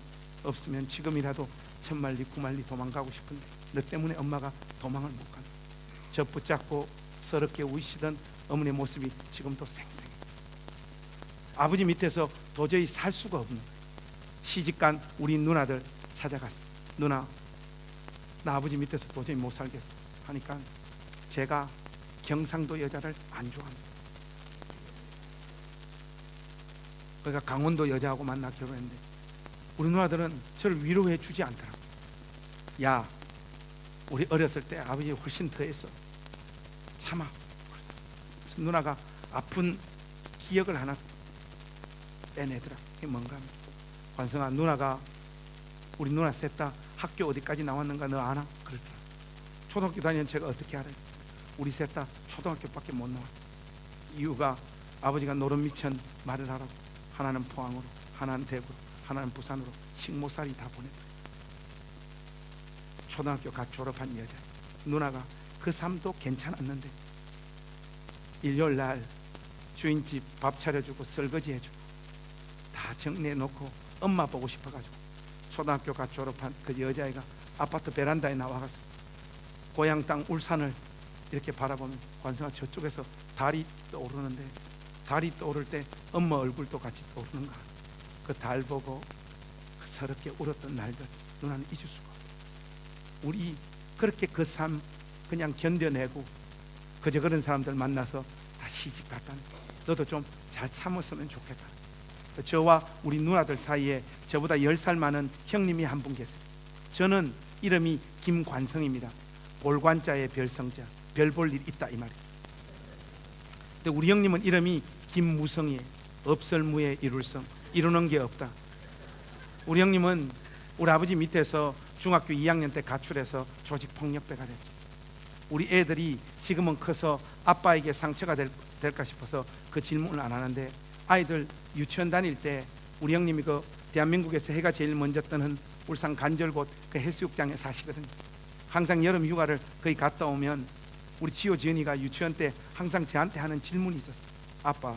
없으면 지금이라도 천만리 구만리 도망가고 싶은데 너 때문에 엄마가 도망을 못 간다. 저 붙잡고 서럽게 우시던 어머니의 모습이 지금도 생생해. 아버지 밑에서 도저히 살 수가 없는 거예요. 시집간 우리 누나들 찾아갔어요. 누나, 나 아버지 밑에서 도저히 못 살겠어 하니까 제가 경상도 여자를 안 좋아합니다. 그러니까 강원도 여자하고 만나 결혼했는데 우리 누나들은 저를 위로해 주지 않더라고요. 야, 우리 어렸을 때 아버지 훨씬 더했어. 참아. 누나가 아픈 기억을 하나 빼내더라. 그게 뭔가 하면, 관성아, 누나가 우리 누나 셋 다 학교 어디까지 나왔는가 너 아나? 그랬더라. 초등학교 다니는 제가 어떻게 알아요? 우리 셋 다 초등학교밖에 못 나왔어. 이유가 아버지가 노름 미천 말을 하라고, 하나는 포항으로 하나는 대구로, 하나는 부산으로 식모살이 다 보냈다. 초등학교 갓 졸업한 여자. 누나가 그 삶도 괜찮았는데 일요일날 주인집 밥 차려주고 설거지 해주고 다 정리해놓고 엄마 보고 싶어가지고 초등학교 갓 졸업한 그 여자애가 아파트 베란다에 나와가서 고향 땅 울산을 이렇게 바라보면 관성아 저쪽에서 달이 떠오르는데, 달이 떠오를 때 엄마 얼굴도 같이 떠오르는가. 그 달 보고 서럽게 울었던 날들 누나는 잊을 수가 없어. 우리 그렇게 그 삶 그냥 견뎌내고 그저 그런 사람들 만나서 다 시집 갔다는, 너도 좀 잘 참았으면 좋겠다. 저와 우리 누나들 사이에 저보다 10살 많은 형님이 한 분 계세요. 저는 이름이 김관성입니다. 볼관자의 별성자, 별 볼 일 있다 이 말이에요. 근데 우리 형님은 이름이 김무성이에요. 없설무의 이룰성, 이루는 게 없다. 우리 형님은 우리 아버지 밑에서 중학교 2학년 때 가출해서 조직폭력배가 됐어요. 우리 애들이 지금은 커서 아빠에게 상처가 될까 싶어서 그 질문을 안 하는데, 아이들 유치원 다닐 때 우리 형님이 그 대한민국에서 해가 제일 먼저 뜨는 울산 간절곶 그 해수욕장에 사시거든요. 항상 여름 휴가를 거기 갔다 오면 우리 지호 지은이가 유치원 때 항상 저한테 하는 질문이 있었어요. 아빠,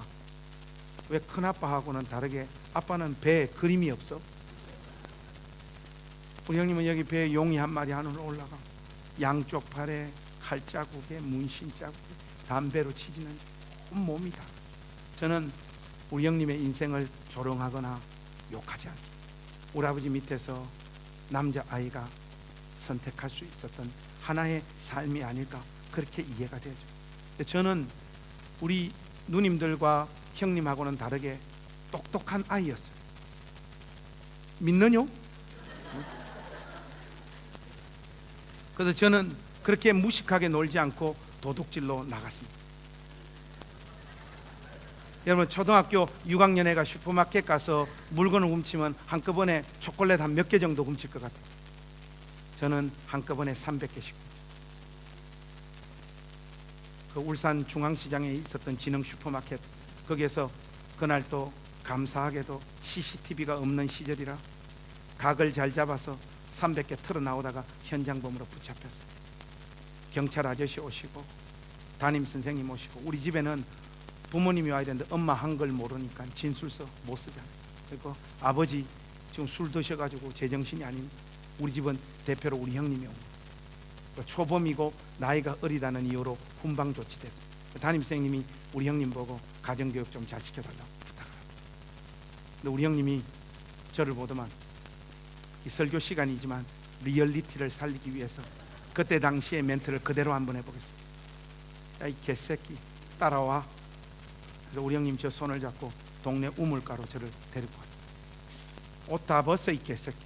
왜 큰아빠하고는 다르게 아빠는 배에 그림이 없어? 우리 형님은 여기 배에 용이 한 마리 하늘로 올라가 양쪽 팔에 칼자국에 문신 자국에 담배로 치지는 온몸이 다. 저는 우리 형님의 인생을 조롱하거나 욕하지 않습니다. 우리 아버지 밑에서 남자아이가 선택할 수 있었던 하나의 삶이 아닐까, 그렇게 이해가 되죠. 저는 우리 누님들과 형님하고는 다르게 똑똑한 아이였어요. 믿느뇨? 그래서 저는 그렇게 무식하게 놀지 않고 도둑질로 나갔습니다. 여러분, 초등학교 6학년애가 슈퍼마켓 가서 물건을 훔치면 한꺼번에 초콜릿 한 몇 개 정도 훔칠 것 같아요. 저는 한꺼번에 300개씩. 그 울산 중앙시장에 있었던 진흥 슈퍼마켓, 거기에서 그날 또 감사하게도 CCTV가 없는 시절이라 각을 잘 잡아서 300개 털어 나오다가 현장범으로 붙잡혔어요. 경찰 아저씨 오시고 담임 선생님 오시고, 우리 집에는 부모님이 와야 되는데 엄마 한글 모르니까 진술서 못 쓰잖아요. 그리고 아버지 지금 술 드셔가지고 제정신이 아닌, 우리 집은 대표로 우리 형님이 옵니다. 초범이고 나이가 어리다는 이유로 훈방 조치됐어요. 담임 선생님이 우리 형님 보고 가정교육 좀 잘 시켜달라고 부탁을 합니다. 근데 우리 형님이 저를 보더만, 이 설교 시간이지만 리얼리티를 살리기 위해서 그때 당시의 멘트를 그대로 한번 해보겠습니다. 야, 이 개새끼 따라와. 그래서 우리 형님 저 손을 잡고 동네 우물가로 저를 데리고 왔어요. 옷 다 벗어 이 개새끼.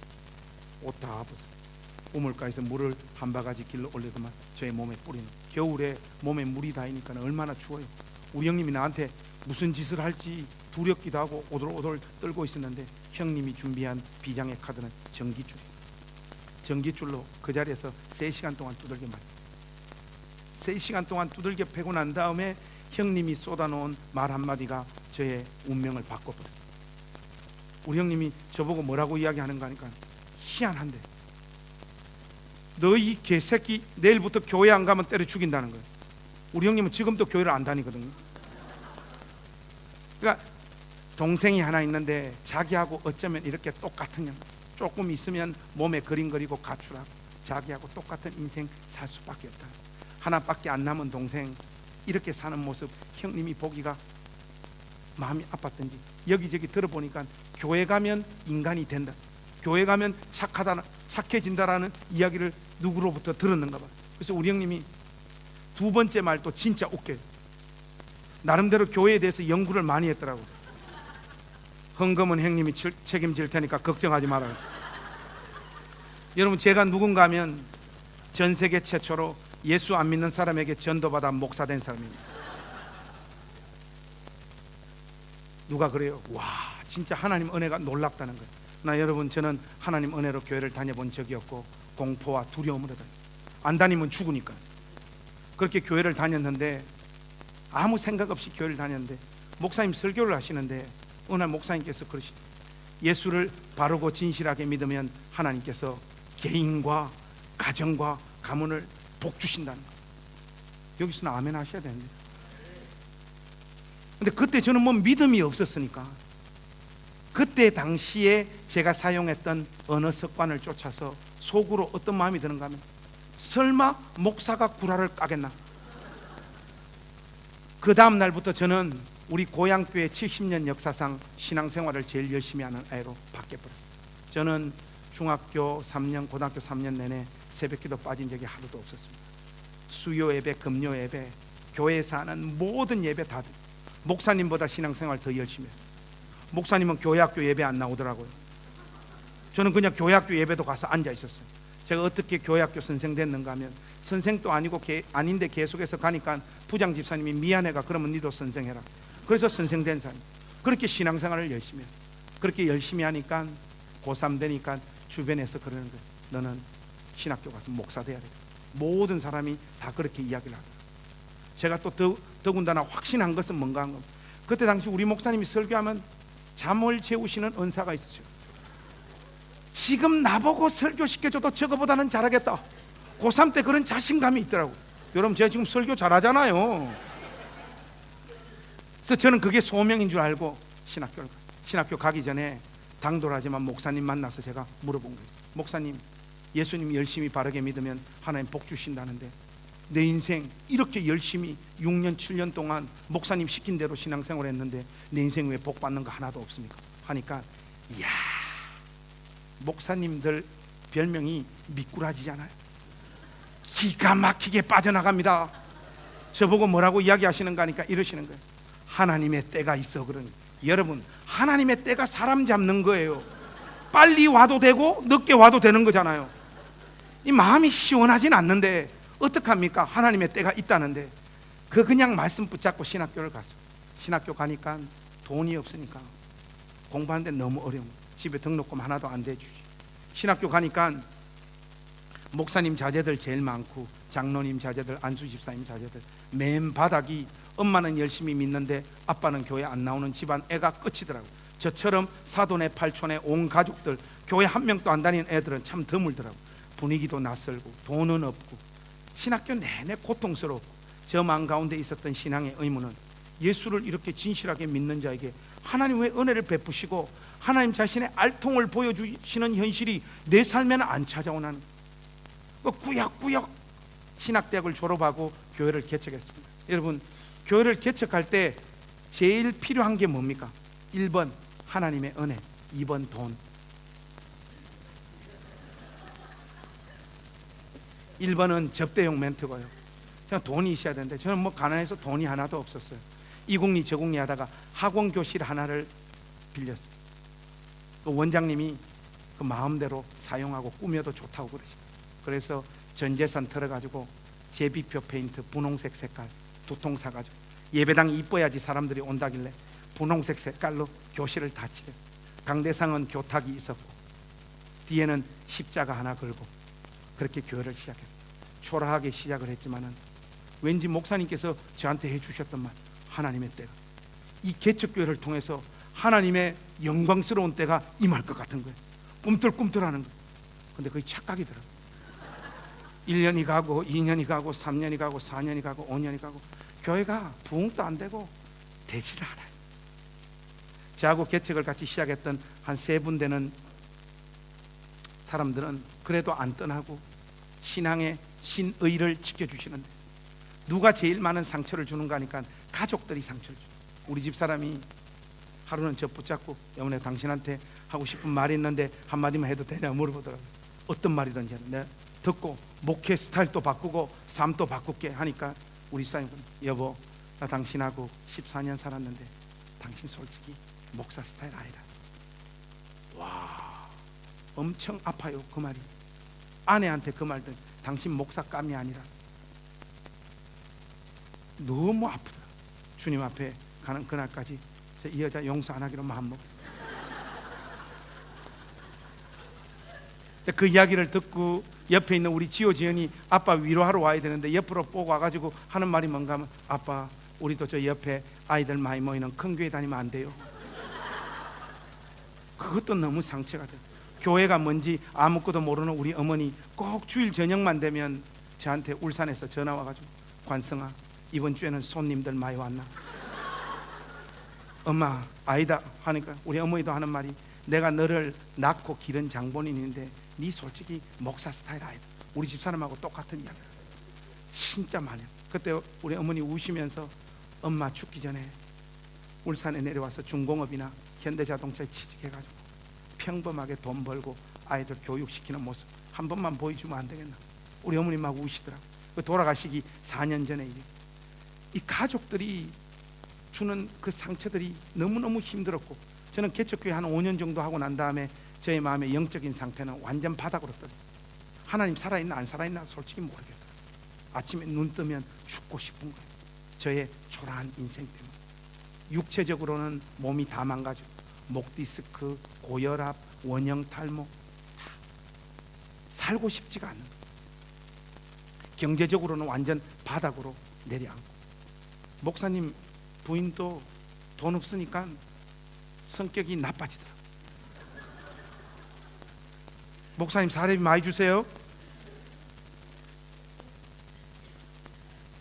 옷 다 벗어. 우물가에서 물을 한 바가지 길러 올리더만 저의 몸에 뿌리는, 겨울에 몸에 물이 닿으니까 얼마나 추워요. 우리 형님이 나한테 무슨 짓을 할지 두렵기도 하고 오돌오돌 떨고 있었는데, 형님이 준비한 비장의 카드는 전기줄이에요. 전기줄로 그 자리에서 3시간 동안 두들겨 맞았어요. 3시간 동안 두들겨 패고 난 다음에 형님이 쏟아놓은 말 한마디가 저의 운명을 바꿔버렸어요. 우리 형님이 저보고 뭐라고 이야기하는가 하니까, 희한한데 너 이 개새끼 내일부터 교회 안 가면 때려 죽인다는 거예요. 우리 형님은 지금도 교회를 안 다니거든요. 그러니까 동생이 하나 있는데 자기하고 어쩌면 이렇게 똑같은 형, 조금 있으면 몸에 그림 그리고 가출하고 자기하고 똑같은 인생 살 수밖에 없다. 하나밖에 안 남은 동생 이렇게 사는 모습 형님이 보기가 마음이 아팠던지, 여기저기 들어보니까 교회 가면 인간이 된다, 교회 가면 착해진다라는 이야기를 누구로부터 들었는가 봐. 그래서 우리 형님이 두 번째 말도 진짜 웃겨요. 나름대로 교회에 대해서 연구를 많이 했더라고. 헌금은 형님이 책임질 테니까 걱정하지 말아요. 여러분, 제가 누군가 하면 전 세계 최초로 예수 안 믿는 사람에게 전도받아 목사된 사람입니다. 누가 그래요? 와, 진짜 하나님 은혜가 놀랍다는 거예요. 나 여러분, 저는 하나님 은혜로 교회를 다녀본 적이 없고 공포와 두려움으로 안 다니면 죽으니까 그렇게 교회를 다녔는데, 아무 생각 없이 교회를 다녔는데 목사님 설교를 하시는데 어느 날 목사님께서 그러시죠. 예수를 바르고 진실하게 믿으면 하나님께서 개인과 가정과 가문을 복 주신다는 거. 여기서는 아멘 하셔야 됩니다. 근데 그때 저는 뭐 믿음이 없었으니까 그때 당시에 제가 사용했던 언어 습관을 쫓아서 속으로 어떤 마음이 드는가 하면, 설마 목사가 구라를 까겠나? 그 다음 날부터 저는 우리 고향교회 70년 역사상 신앙생활을 제일 열심히 하는 아이로 바뀌어버렸어요. 저는 중학교 3년, 고등학교 3년 내내 새벽기도 빠진 적이 하루도 없었습니다. 수요 예배, 금요 예배, 교회에서 하는 모든 예배 다 목사님보다 신앙생활 더 열심히 했어요. 목사님은 교회학교 예배 안 나오더라고요. 저는 그냥 교회학교 예배도 가서 앉아 있었어요. 제가 어떻게 교회학교 선생 됐는가 하면, 선생도 아니고 아닌데 계속해서 가니까 부장 집사님이 미안해가 그러면 니도 선생해라. 그래서 선생 된 사람. 그렇게 신앙생활을 열심히 했어요. 그렇게 열심히 하니까 고3 되니까 주변에서 그러는 거예요. 너는 신학교 가서 목사 돼야 돼. 모든 사람이 다 그렇게 이야기를 하더라고요. 제가 또 더군다나 확신한 것은 뭔가 한 겁니다. 그때 당시 우리 목사님이 설교하면 잠을 재우시는 은사가 있으셔. 지금 나보고 설교시켜줘도 저거보다는 잘하겠다. 고3 때 그런 자신감이 있더라고. 여러분, 제가 지금 설교 잘하잖아요. 그래서 저는 그게 소명인 줄 알고 신학교 가기 전에 당돌하지만 목사님 만나서 제가 물어본 거예요. 목사님, 예수님 열심히 바르게 믿으면 하나님 복 주신다는데 내 인생 이렇게 열심히 6년 7년 동안 목사님 시킨 대로 신앙생활 했는데 내 인생 왜 복 받는 거 하나도 없습니까? 하니까, 이야, 목사님들 별명이 미꾸라지잖아요. 기가 막히게 빠져나갑니다. 저보고 뭐라고 이야기하시는가 하니까 이러시는 거예요. 하나님의 때가 있어. 그러니 여러분, 하나님의 때가 사람 잡는 거예요. 빨리 와도 되고 늦게 와도 되는 거잖아요. 이 마음이 시원하진 않는데 어떡합니까? 하나님의 때가 있다는데. 그냥 말씀 붙잡고 신학교를 갔어요. 신학교 가니까 돈이 없으니까 공부하는데 너무 어려운 거예요. 집에 등록금 하나도 안 대주지. 신학교 가니까 목사님 자제들 제일 많고 장로님 자제들, 안수 집사님 자제들, 맨 바닥이 엄마는 열심히 믿는데 아빠는 교회 안 나오는 집안 애가 끝이더라고요. 저처럼 사돈의 팔촌의 온 가족들, 교회 한 명도 안 다니는 애들은 참 드물더라고요. 분위기도 낯설고 돈은 없고 신학교 내내 고통스럽고, 저 마음 가운데 있었던 신앙의 의무는 예수를 이렇게 진실하게 믿는 자에게 하나님 왜 은혜를 베푸시고 하나님 자신의 알통을 보여주시는 현실이 내 삶에는 안 찾아오는, 꾸역꾸역 신학대학을 졸업하고 교회를 개척했습니다. 여러분, 교회를 개척할 때 제일 필요한 게 뭡니까? 1번 하나님의 은혜, 2번 돈. 1번은 접대용 멘트고요. 그냥 돈이 있어야 되는데 저는 뭐 가난해서 돈이 하나도 없었어요. 이국리 저국리 하다가 학원 교실 하나를 빌렸어요. 그 원장님이 그 마음대로 사용하고 꾸며도 좋다고 그러시더라고요. 그래서 전 재산 털어가지고 제비표 페인트 분홍색 색깔 2통 사가지고, 예배당이 이뻐야지 사람들이 온다길래 분홍색 색깔로 교실을 다 칠했어요. 강대상은 교탁이 있었고 뒤에는 십자가 하나 걸고 그렇게 교회를 시작했어요. 초라하게 시작을 했지만은 왠지 목사님께서 저한테 해주셨던 말, 하나님의 때가, 이 개척교회를 통해서 하나님의 영광스러운 때가 임할 것 같은 거예요. 꿈틀꿈틀하는 거예요. 근데 그게 착각이더라고요. 1년이 가고 2년이 가고 3년이 가고 4년이 가고 5년이 가고 교회가 부흥도 안 되고 되지를 않아요. 저하고 개척을 같이 시작했던 한 3분 되는 사람들은 그래도 안 떠나고 신앙의 신의를 지켜주시는데, 누가 제일 많은 상처를 주는가 하니까 가족들이 상처를 줘요. 우리 집사람이 하루는 저 붙잡고, 여보네 당신한테 하고 싶은 말이 있는데 한마디만 해도 되냐 물어보더라고요. 어떤 말이든지 내가 듣고 목회 스타일도 바꾸고 삶도 바꿀게 하니까 우리 집사님은, 여보 나 당신하고 14년 살았는데 당신 솔직히 목사 스타일 아니다. 와, 엄청 아파요 그 말이. 아내한테 그 말들, 당신 목사감이 아니라. 너무 아프다. 주님 앞에 가는 그날까지 이 여자 용서 안 하기로 마음먹었어요. 그 이야기를 듣고 옆에 있는 우리 지호 지연이 아빠 위로하러 와야 되는데 옆으로 보고 와가지고 하는 말이 뭔가 하면, 아빠 우리도 저 옆에 아이들 많이 모이는 큰 교회 다니면 안 돼요? 그것도 너무 상처가 돼요. 교회가 뭔지 아무것도 모르는 우리 어머니 꼭 주일 저녁만 되면 저한테 울산에서 전화 와가지고, 관성아, 이번 주에는 손님들 많이 왔나? 엄마, 아니다 하니까 우리 어머니도 하는 말이, 내가 너를 낳고 기른 장본인인데 네 솔직히 목사 스타일 아니다. 우리 집사람하고 똑같은 이야기. 진짜 많아요. 그때 우리 어머니 우시면서, 엄마 죽기 전에 울산에 내려와서 중공업이나 현대자동차에 취직해가지고 평범하게 돈 벌고 아이들 교육시키는 모습 한 번만 보여주면 안 되겠나? 우리 어머니 막 우시더라고. 돌아가시기 4년 전에 이 가족들이 주는 그 상처들이 너무너무 힘들었고, 저는 개척교회 한 5년 정도 하고 난 다음에 저의 마음의 영적인 상태는 완전 바닥으로 떨어졌어요. 하나님 살아있나 안 살아있나 솔직히 모르겠어요. 아침에 눈 뜨면 죽고 싶은 거예요. 저의 초라한 인생 때문에. 육체적으로는 몸이 다 망가지고 목 디스크, 고혈압, 원형 탈모, 다 살고 싶지가 않는 거예요. 경제적으로는 완전 바닥으로 내려앉고, 목사님 부인도 돈 없으니까 성격이 나빠지더라고요. 목사님 사례비 많이 주세요.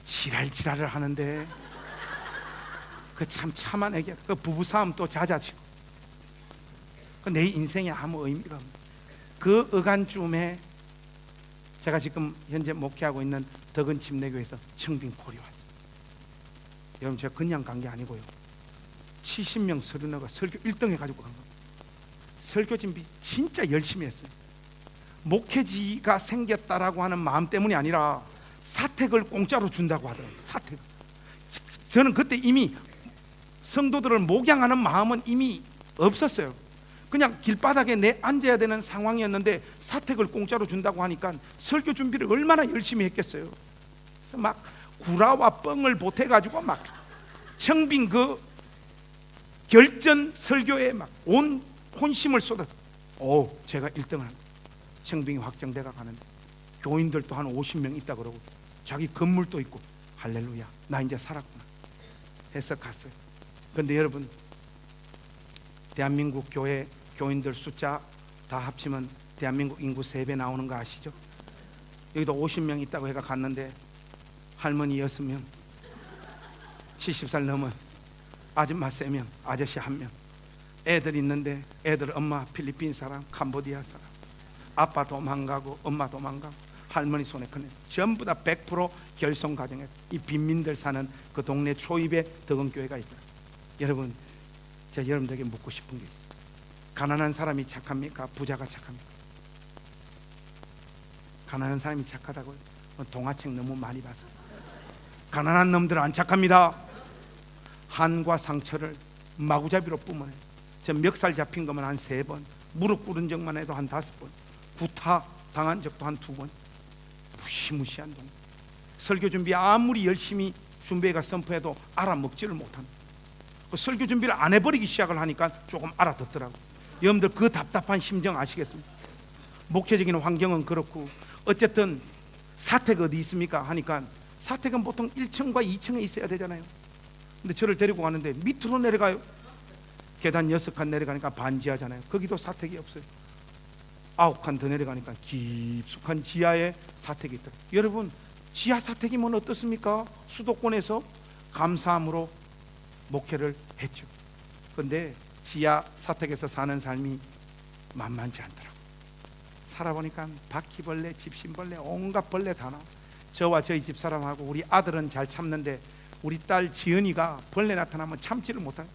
지랄지랄을 하는데 그 참 참아내게, 그 부부싸움 또 잦아지고, 그 내 인생에 아무 의미가 없는 그 어간쯤에 제가 지금 현재 목회하고 있는 덕은 침례교회에서 청빙콜이 왔어요. 여러분, 제가 그냥 간 게 아니고요, 70명 서른어가 설교 1등 해가지고 간 겁니다. 설교 준비 진짜 열심히 했어요. 목회지가 생겼다라고 하는 마음 때문이 아니라 사택을 공짜로 준다고 하더라고요. 사택. 저는 그때 이미 성도들을 목양하는 마음은 이미 없었어요. 그냥 길바닥에 내 앉아야 되는 상황이었는데 사택을 공짜로 준다고 하니까 설교 준비를 얼마나 열심히 했겠어요. 그래서 막 구라와 뻥을 보태가지고 막 청빙 그 결전 설교에 막 온 혼심을 쏟았어요. 제가 1등을 한 거예요. 청빙이 확정돼가 가는데 교인들도 한 50명 있다 그러고 자기 건물도 있고, 할렐루야, 나 이제 살았구나 해서 갔어요. 그런데 여러분, 대한민국 교회 교인들 숫자 다 합치면 대한민국 인구 3배 나오는 거 아시죠? 여기도 50명 있다고 해가 갔는데 할머니 6명, 70살 넘은 아줌마 3명, 아저씨 1명, 애들 있는데 애들 엄마 필리핀 사람, 캄보디아 사람, 아빠 도망가고 엄마 도망가고 할머니 손에 커내, 전부 다 100% 결손 가정에 이 빈민들 사는 그 동네 초입에 덕은교회가 있다. 여러분, 제가 여러분들에게 묻고 싶은 게 있어요. 가난한 사람이 착합니까? 부자가 착합니까? 가난한 사람이 착하다고요? 동화책 너무 많이 봐서. 가난한 놈들은 안 착합니다. 한과 상처를 마구잡이로 뿜어내. 저 멱살 잡힌 거면 한 3번, 무릎 꿇은 적만 해도 한 5번, 구타 당한 적도 한 2번. 무시무시한 동. 설교 준비 아무리 열심히 준비해가 선포해도 알아먹지를 못합니다. 그 설교 준비를 안 해버리기 시작을 하니까 조금 알아듣더라고. 여러분들 그 답답한 심정 아시겠습니까? 목회적인 환경은 그렇고, 어쨌든 사택 어디 있습니까? 하니까 사택은 보통 1층과 2층에 있어야 되잖아요. 근데 저를 데리고 가는데 밑으로 내려가요. 계단 6칸 내려가니까 반지하잖아요. 거기도 사택이 없어요. 9칸 더 내려가니까 깊숙한 지하에 사택이 있더라고요. 여러분, 지하 사택이면 어떻습니까? 수도권에서 감사함으로 목회를 했죠. 그런데 지하 사택에서 사는 삶이 만만치 않더라고요. 살아보니까 바퀴벌레, 집신벌레, 온갖 벌레 다 나와. 저와 저희 집사람하고 우리 아들은 잘 참는데 우리 딸 지은이가 벌레 나타나면 참지를 못하고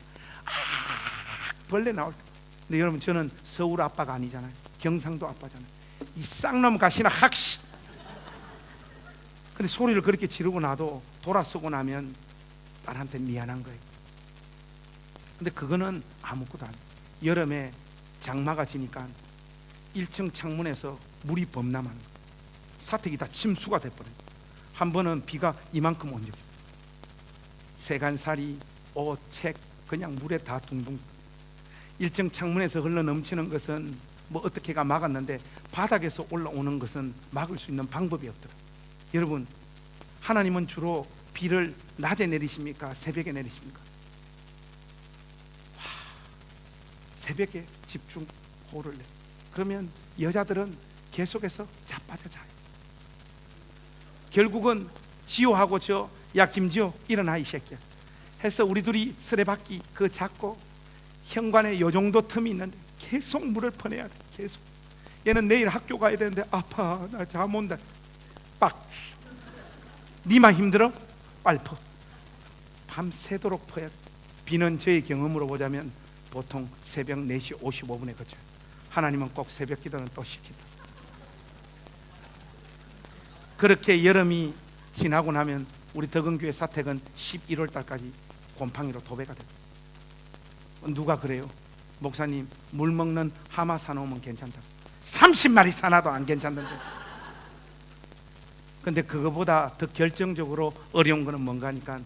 벌레 나올 때. 근데 여러분, 저는 서울 아빠가 아니잖아요. 경상도 아빠잖아요. 이 쌍놈 가시나 학시. 근데 소리를 그렇게 지르고 나도 돌아서고 나면 딸한테 미안한 거예요. 근데 그거는 아무것도 아니에요. 여름에 장마가 지니까 1층 창문에서 물이 범람하는 거예요. 사택이 다 침수가 돼버려요. 한 번은 비가 이만큼 온 적이 있어요. 세간살이, 옷, 책 그냥 물에 다 둥둥. 1층 창문에서 흘러 넘치는 것은 뭐 어떻게가 막았는데 바닥에서 올라오는 것은 막을 수 있는 방법이 없더라고요. 여러분, 하나님은 주로 비를 낮에 내리십니까? 새벽에 내리십니까? 새벽에 집중 호를 내. 그러면 여자들은 계속해서 자빠져 자요. 결국은 지호하고 야 김지호 일어나 이 새끼야 해서 우리 둘이 쓰레받기 그 잡고 현관에 요 정도 틈이 있는데 계속 물을 퍼내야 돼. 계속. 얘는 내일 학교 가야 되는데 아파 나 잠 온다. 빡. 니만 힘들어? 빨리 퍼. 밤새도록 퍼야 돼. 비는 저의 경험으로 보자면 보통 새벽 4시 55분에 그쳐요. 하나님은 꼭 새벽 기도는 또 시킨다. 그렇게 여름이 지나고 나면 우리 덕은교회 사택은 11월 달까지 곰팡이로 도배가 됩니다. 누가 그래요? 목사님 물 먹는 하마 사놓으면 괜찮다. 30마리 사놔도 안 괜찮던데. 근데 그거보다 더 결정적으로 어려운 거는 뭔가 하니까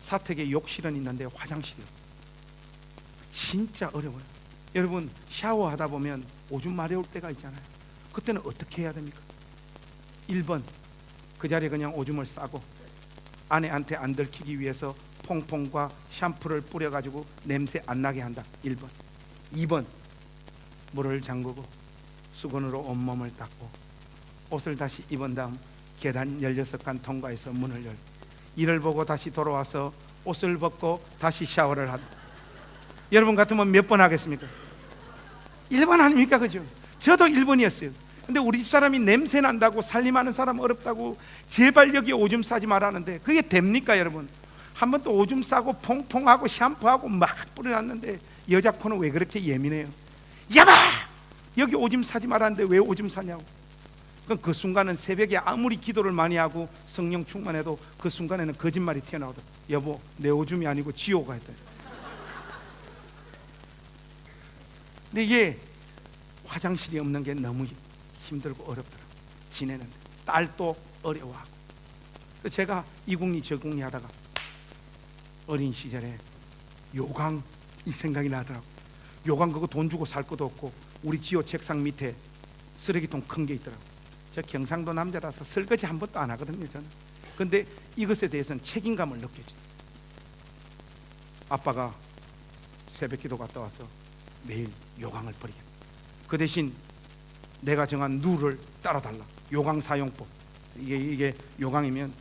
사택에 욕실은 있는데 화장실이요. 진짜 어려워요. 여러분 샤워하다 보면 오줌 마려울 때가 있잖아요. 그때는 어떻게 해야 됩니까? 1번 그 자리에 그냥 오줌을 싸고 아내한테 안 들키기 위해서 퐁퐁과 샴푸를 뿌려가지고 냄새 안 나게 한다. 1번. 2번 물을 잠그고 수건으로 온몸을 닦고 옷을 다시 입은 다음 계단 16칸 통과해서 문을 열고 이를 보고 다시 돌아와서 옷을 벗고 다시 샤워를 한다. 여러분 같으면 몇 번 하겠습니까? 1번 아닙니까? 그죠? 저도 1번이었어요. 근데 우리 집사람이 냄새 난다고 살림하는 사람 어렵다고 제발 여기 오줌 싸지 말라는데 그게 됩니까 여러분? 한 번 또 오줌 싸고 퐁퐁하고 샴푸하고 막 뿌려놨는데 여자 코는 왜 그렇게 예민해요? 야바! 여기 오줌 싸지 말라는데 왜 오줌 싸냐고. 그럼 그 순간은 새벽에 아무리 기도를 많이 하고 성령 충만해도 그 순간에는 거짓말이 튀어나오더라. 여보 내 오줌이 아니고 지호가 했다. 근데 이게 화장실이 없는 게 너무 힘들고 어렵더라. 지내는데 딸도 어려워하고. 제가 이국리 저국리 하다가 어린 시절에 요강 이 생각이 나더라고. 요강 그거 돈 주고 살 것도 없고 우리 지호 책상 밑에 쓰레기통 큰 게 있더라고. 저 경상도 남자라서 설거지 한 번도 안 하거든요 저는. 근데 이것에 대해서는 책임감을 느껴지죠. 아빠가 새벽기도 갔다 와서 매일 요강을 버리게. 그 대신 내가 정한 룰을 따라달라. 요강 사용법. 이게 요강이면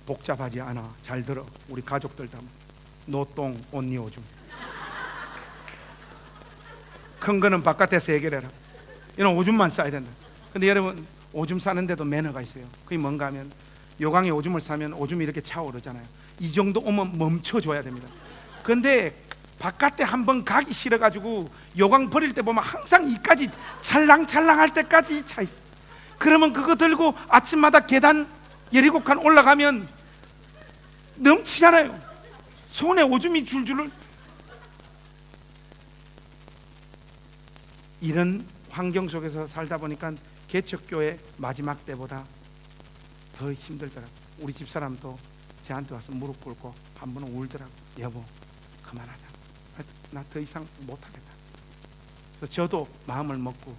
복잡하지 않아. 잘 들어. 우리 가족들 다 노똥 온니 오줌. 큰 거는 바깥에서 해결해라. 이런 오줌만 싸야 된다. 근데 여러분 오줌 싸는데도 매너가 있어요. 그게 뭔가 하면 요강에 오줌을 싸면 오줌이 이렇게 차오르잖아요. 이 정도 오면 멈춰줘야 됩니다. 근데 바깥에 한번 가기 싫어가지고 요강 버릴 때 보면 항상 이까지 찰랑찰랑할 때까지 차 있어. 그러면 그거 들고 아침마다 계단 17칸 올라가면 넘치잖아요. 손에 오줌이 줄줄. 이런 환경 속에서 살다 보니까 개척교회 마지막 때보다 더 힘들더라고. 우리 집사람도 저한테 와서 무릎 꿇고 한 번은 울더라고. 여보 그만하자. 나 더 이상 못하겠다. 그래서 저도 마음을 먹고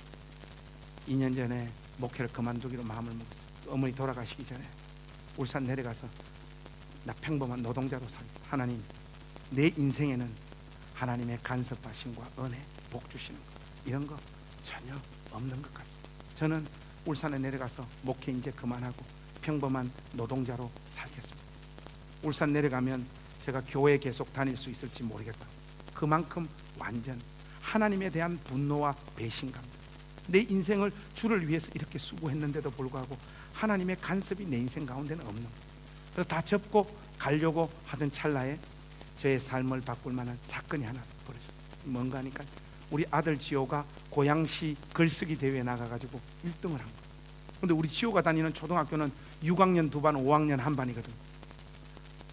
2년 전에 목회를 그만두기로 마음을 먹었어요. 어머니 돌아가시기 전에 울산 내려가서 나 평범한 노동자로 살겠다. 하나님 내 인생에는 하나님의 간섭하심과 은혜 복 주시는 것 이런 거 전혀 없는 것 같아요. 저는 울산에 내려가서 목회 이제 그만하고 평범한 노동자로 살겠습니다. 울산 내려가면 제가 교회 계속 다닐 수 있을지 모르겠다. 그만큼 완전 하나님에 대한 분노와 배신감. 내 인생을 주를 위해서 이렇게 수고했는데도 불구하고 하나님의 간섭이 내 인생 가운데는 없는 거예요. 그래서 다 접고 가려고 하던 찰나에 저의 삶을 바꿀 만한 사건이 하나 벌어졌어요. 뭔가 하니까 우리 아들 지호가 고양시 글쓰기 대회에 나가가지고 1등을 한 거예요. 근데 우리 지호가 다니는 초등학교는 6학년 2반 5학년 한 반이거든.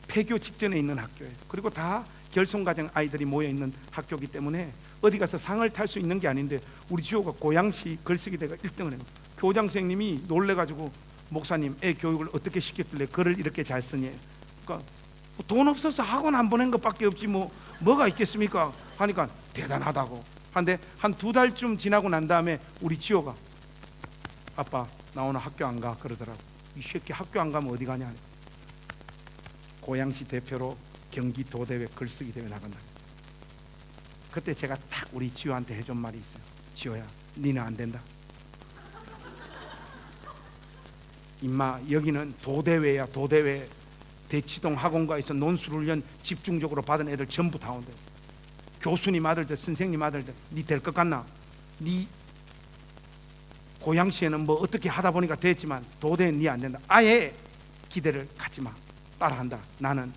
폐교 직전에 있는 학교예요. 그리고 다 결손가정 아이들이 모여있는 학교이기 때문에 어디 가서 상을 탈 수 있는 게 아닌데 우리 지호가 고양시 글쓰기 대회가 1등을 해요. 교장 선생님이 놀래가지고 목사님 애 교육을 어떻게 시켰길래 글을 이렇게 잘 쓰니. 그러니까 돈 없어서 학원 안 보낸 것밖에 없지 뭐가 있겠습니까 하니까 대단하다고. 한데 한 2달쯤 지나고 난 다음에 우리 지호가 아빠 나 오늘 학교 안 가 그러더라고. 이 새끼 학교 안 가면 어디 가냐. 고양시 대표로 경기도대회 글쓰기 대회 나간다. 그때 제가 딱 우리 지호한테 해준 말이 있어요. 지호야, 니는 안 된다. 임마, 여기는 도대회야, 도대회. 대치동 학원가에서 논술훈련 집중적으로 받은 애들 전부 다 온대. 교수님 아들들, 선생님 아들들. 니 될 것 같나? 니 고양시에는 뭐 어떻게 하다 보니까 됐지만 도대는 니 안 된다. 아예 기대를 갖지 마. 따라한다. 나는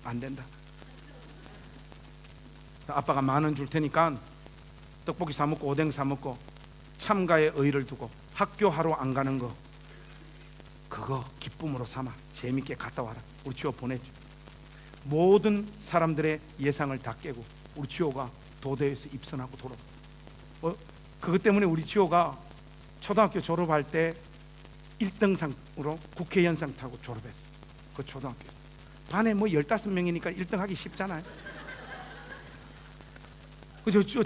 안 된다. 아빠가 10,000원 줄 테니까 떡볶이 사 먹고 오뎅 사 먹고 참가의 의의를 두고 학교 하러 안 가는 거 그거 기쁨으로 삼아 재밌게 갔다 와라. 우리 지호 보냈죠. 모든 사람들의 예상을 다 깨고 우리 지호가 도대에서 입선하고 돌아와. 그것 때문에 우리 지호가 초등학교 졸업할 때 1등상으로 국회의원상 타고 졸업했어. 그 초등학교 반에 뭐 15명이니까 1등 하기 쉽잖아요.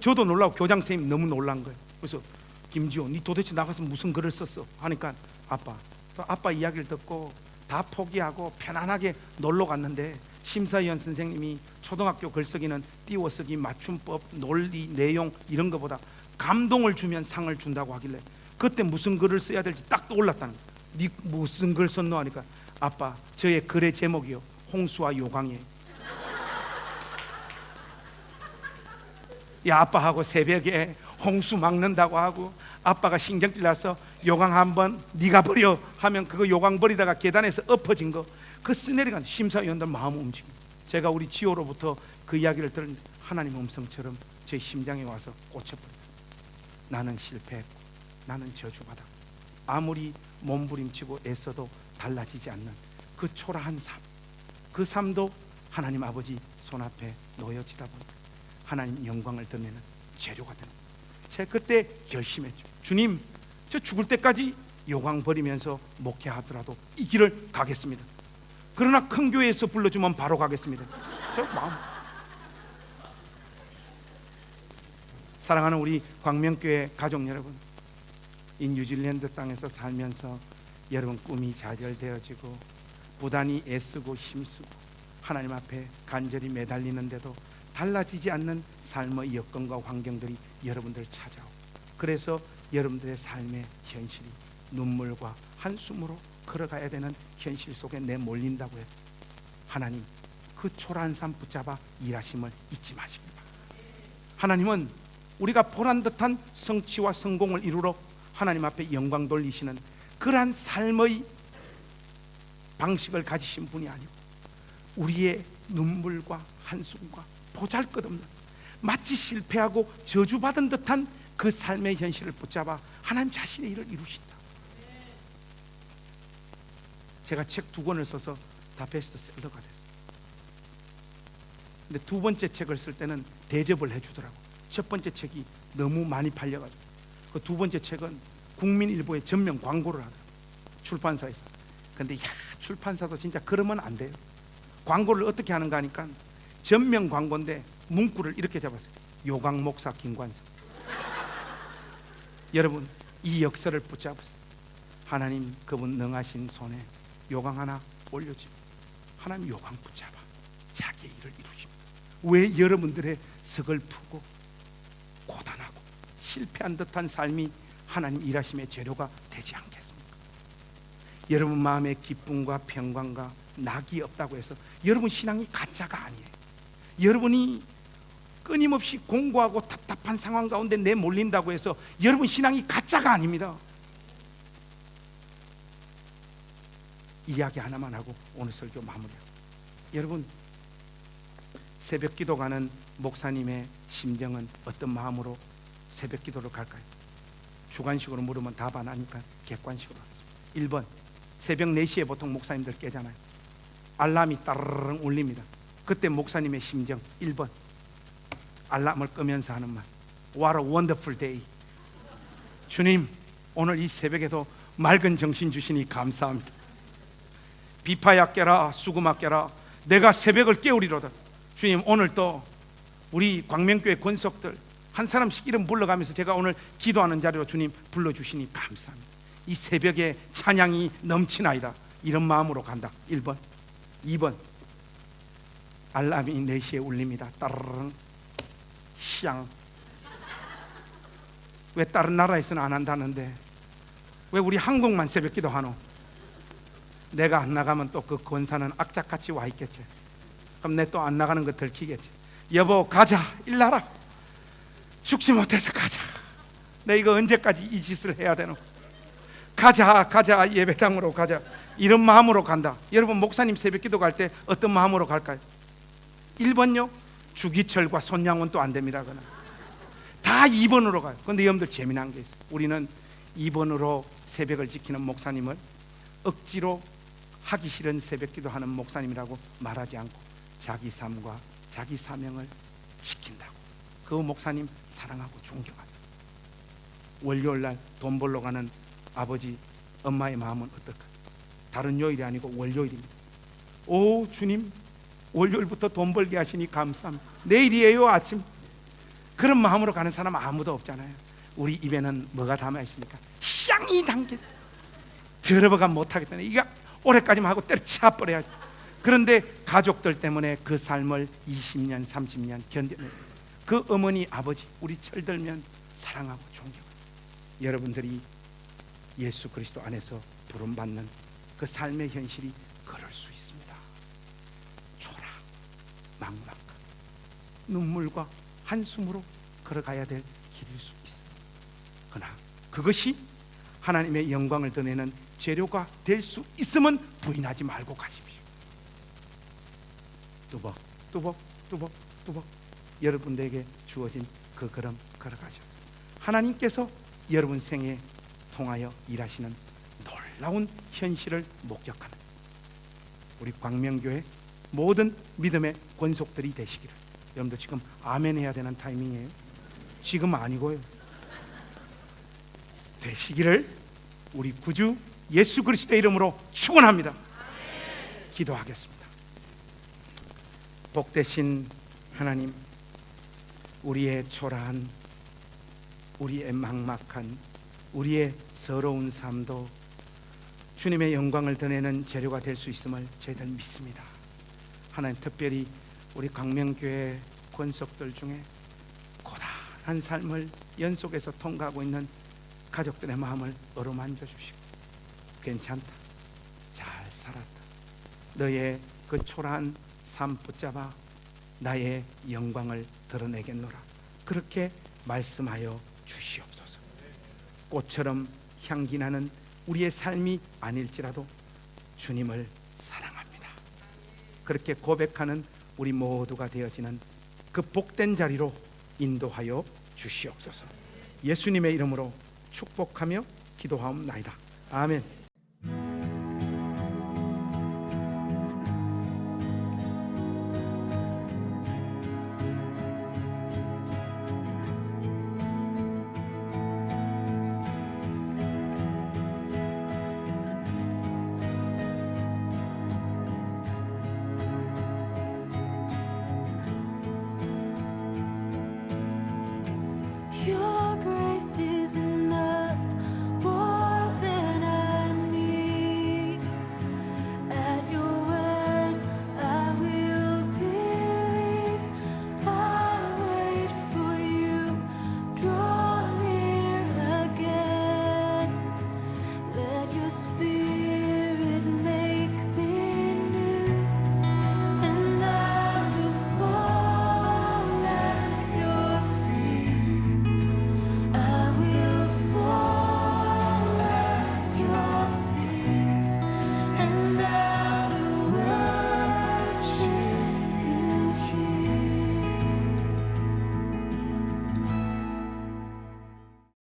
저도 놀라고 교장 선생님 너무 놀란 거예요. 그래서 김지호, 니 도대체 나가서 무슨 글을 썼어? 하니까 아빠 이야기를 듣고 다 포기하고 편안하게 놀러 갔는데 심사위원 선생님이 초등학교 글쓰기는 띄워쓰기, 맞춤법, 논리, 내용 이런 것보다 감동을 주면 상을 준다고 하길래 그때 무슨 글을 써야 될지 딱 떠올랐다는 거예요. 니 무슨 글 썼노? 하니까 아빠, 저의 글의 제목이요, 홍수와 요강이에요. 야, 아빠하고 새벽에 홍수 막는다고 하고 아빠가 신경질 나서 요강 한번 네가 버려 하면 그거 요강 버리다가 계단에서 엎어진 거 그 쓰내리간 심사위원들 마음 움직임. 제가 우리 지호로부터 그 이야기를 들었는데 하나님 음성처럼 제 심장에 와서 꽂혀버렸다. 나는 실패했고 나는 저주받았고 아무리 몸부림치고 애써도 달라지지 않는 그 초라한 삶, 그 삶도 하나님 아버지 손앞에 놓여지다 보니까 하나님 영광을 드러내는 재료가 되는 거예요. 제가 그때 결심했죠. 주님, 저 죽을 때까지 요강 버리면서 목회하더라도 이 길을 가겠습니다. 그러나 큰 교회에서 불러주면 바로 가겠습니다. 저 마음. 사랑하는 우리 광명교회 가족 여러분, 이 뉴질랜드 땅에서 살면서 여러분 꿈이 좌절되어지고 부단히 애쓰고 힘쓰고 하나님 앞에 간절히 매달리는데도 달라지지 않는 삶의 여건과 환경들이 여러분들 찾아오고, 그래서 여러분들의 삶의 현실이 눈물과 한숨으로 걸어가야 되는 현실 속에 내몰린다고 해요. 하나님, 그 초라한 삶 붙잡아 일하심을 잊지 마십니다. 하나님은 우리가 보란듯한 성취와 성공을 이루러 하나님 앞에 영광 돌리시는 그러한 삶의 방식을 가지신 분이 아니고 우리의 눈물과 한숨과 보잘것없는 마치 실패하고 저주받은 듯한 그 삶의 현실을 붙잡아 하나님 자신의 일을 이루신다. 제가 책 2권을 써서 다 베스트셀러가 됐어요. 근데 2번째 책을 쓸 때는 대접을 해주더라고. 첫 번째 책이 너무 많이 팔려가지고 그 2번째 책은 국민일보에 전면 광고를 하더라고, 출판사에서. 근데 출판사도 진짜 그러면 안 돼요. 광고를 어떻게 하는가 하니까 전면 광고인데 문구를 이렇게 잡았어요. 요강 목사 김관성. 여러분, 이 역사를 붙잡으세요. 하나님 그분 능하신 손에 요강 하나 올려주면 하나님 요강 붙잡아 자기의 일을 이루십니다. 왜 여러분들의 서글프고 고단하고 실패한 듯한 삶이 하나님 일하심의 재료가 되지 않겠습니까? 여러분 마음에 기쁨과 평강과 낙이 없다고 해서 여러분 신앙이 가짜가 아니에요. 여러분이 끊임없이 공고하고 답답한 상황 가운데 내몰린다고 해서 여러분 신앙이 가짜가 아닙니다. 이야기 하나만 하고 오늘 설교 마무리하고, 여러분 새벽 기도 가는 목사님의 심정은 어떤 마음으로 새벽 기도를 갈까요? 주관식으로 물으면 답 안 하니까 객관식으로 하겠습니다. 1번, 새벽 4시에 보통 목사님들 깨잖아요. 알람이 따르릉 울립니다. 그때 목사님의 심정 1번, 알람을 끄면서 하는 말, What a wonderful day. 주님, 오늘 이 새벽에도 맑은 정신 주시니 감사합니다. 비파야 깨라, 수금아 깨라, 내가 새벽을 깨우리로다. 주님, 오늘 또 우리 광명교회 권속들 한 사람씩 이름 불러가면서 제가 오늘 기도하는 자리로 주님 불러주시니 감사합니다. 이 새벽에 찬양이 넘치나이다. 이런 마음으로 간다. 1번. 2번, 알람이 4시에 울립니다. 따르릉. 시앙. 왜 다른 나라에서는 안 한다는데 왜 우리 한국만 새벽기도 하노? 내가 안 나가면 또 그 권사는 악착같이 와 있겠지. 그럼 내 또 안 나가는 거 들키겠지. 여보 가자, 일나라. 죽지 못해서 가자. 내 이거 언제까지 이 짓을 해야 되노? 가자 예배당으로 가자. 이런 마음으로 간다. 여러분 목사님 새벽기도 갈 때 어떤 마음으로 갈까요? 1번요 주기철과 손양원 또 안 됩니다. 그는 다 2번으로 가요. 그런데 여러분들 재미난 게 있어요. 우리는 2번으로 새벽을 지키는 목사님을 억지로 하기 싫은 새벽기도 하는 목사님이라고 말하지 않고 자기 삶과 자기 사명을 지킨다고. 그 목사님 사랑하고 존경합니다. 월요일날 돈 벌러 가는 아버지 엄마의 마음은 어떨까요? 다른 요일이 아니고 월요일입니다. 오 주님, 월요일부터 돈 벌게 하시니 감사합니다. 내일이에요 아침. 그런 마음으로 가는 사람 아무도 없잖아요. 우리 입에는 뭐가 담아 있습니까? 향이 담긴. 들어보가 못하겠다네. 이거 올해까지만 하고 때려쳐 버려야지. 그런데 가족들 때문에 그 삶을 20년 30년 견뎌내요. 그 어머니 아버지 우리 철들면 사랑하고 존경합니다. 여러분들이 예수 그리스도 안에서 부름받는 그 삶의 현실이 그럴 수 있습니다. 초락, 막막한 눈물과 한숨으로 걸어가야 될 길일 수 있어요. 그러나 그것이 하나님의 영광을 드러내는 재료가 될 수 있으면 부인하지 말고 가십시오. 뚜벅 여러분들에게 주어진 그 걸음 걸어가셔서 하나님께서 여러분 생에 통하여 일하시는 놀라운 현실을 목격하는 우리 광명교회 모든 믿음의 권속들이 되시기를. 여러분들 지금 아멘 해야 되는 타이밍이에요. 지금 아니고요. 되시기를 우리 구주 예수 그리스도의 이름으로 축원합니다. 기도하겠습니다. 복되신 하나님, 우리의 초라한, 우리의 막막한, 우리의 서러운 삶도 주님의 영광을 드러내는 재료가 될 수 있음을 저희들 믿습니다. 하나님, 특별히 우리 광명교회 권속들 중에 고단한 삶을 연속해서 통과하고 있는 가족들의 마음을 어루만져 주시고, 괜찮다, 잘 살았다, 너의 그 초라한 삶 붙잡아 나의 영광을 드러내겠노라, 그렇게 말씀하여 주시옵소서. 꽃처럼 향기 나는 우리의 삶이 아닐지라도 주님을 사랑합니다, 그렇게 고백하는 우리 모두가 되어지는 그 복된 자리로 인도하여 주시옵소서. 예수님의 이름으로 축복하며 기도하옵나이다. 아멘.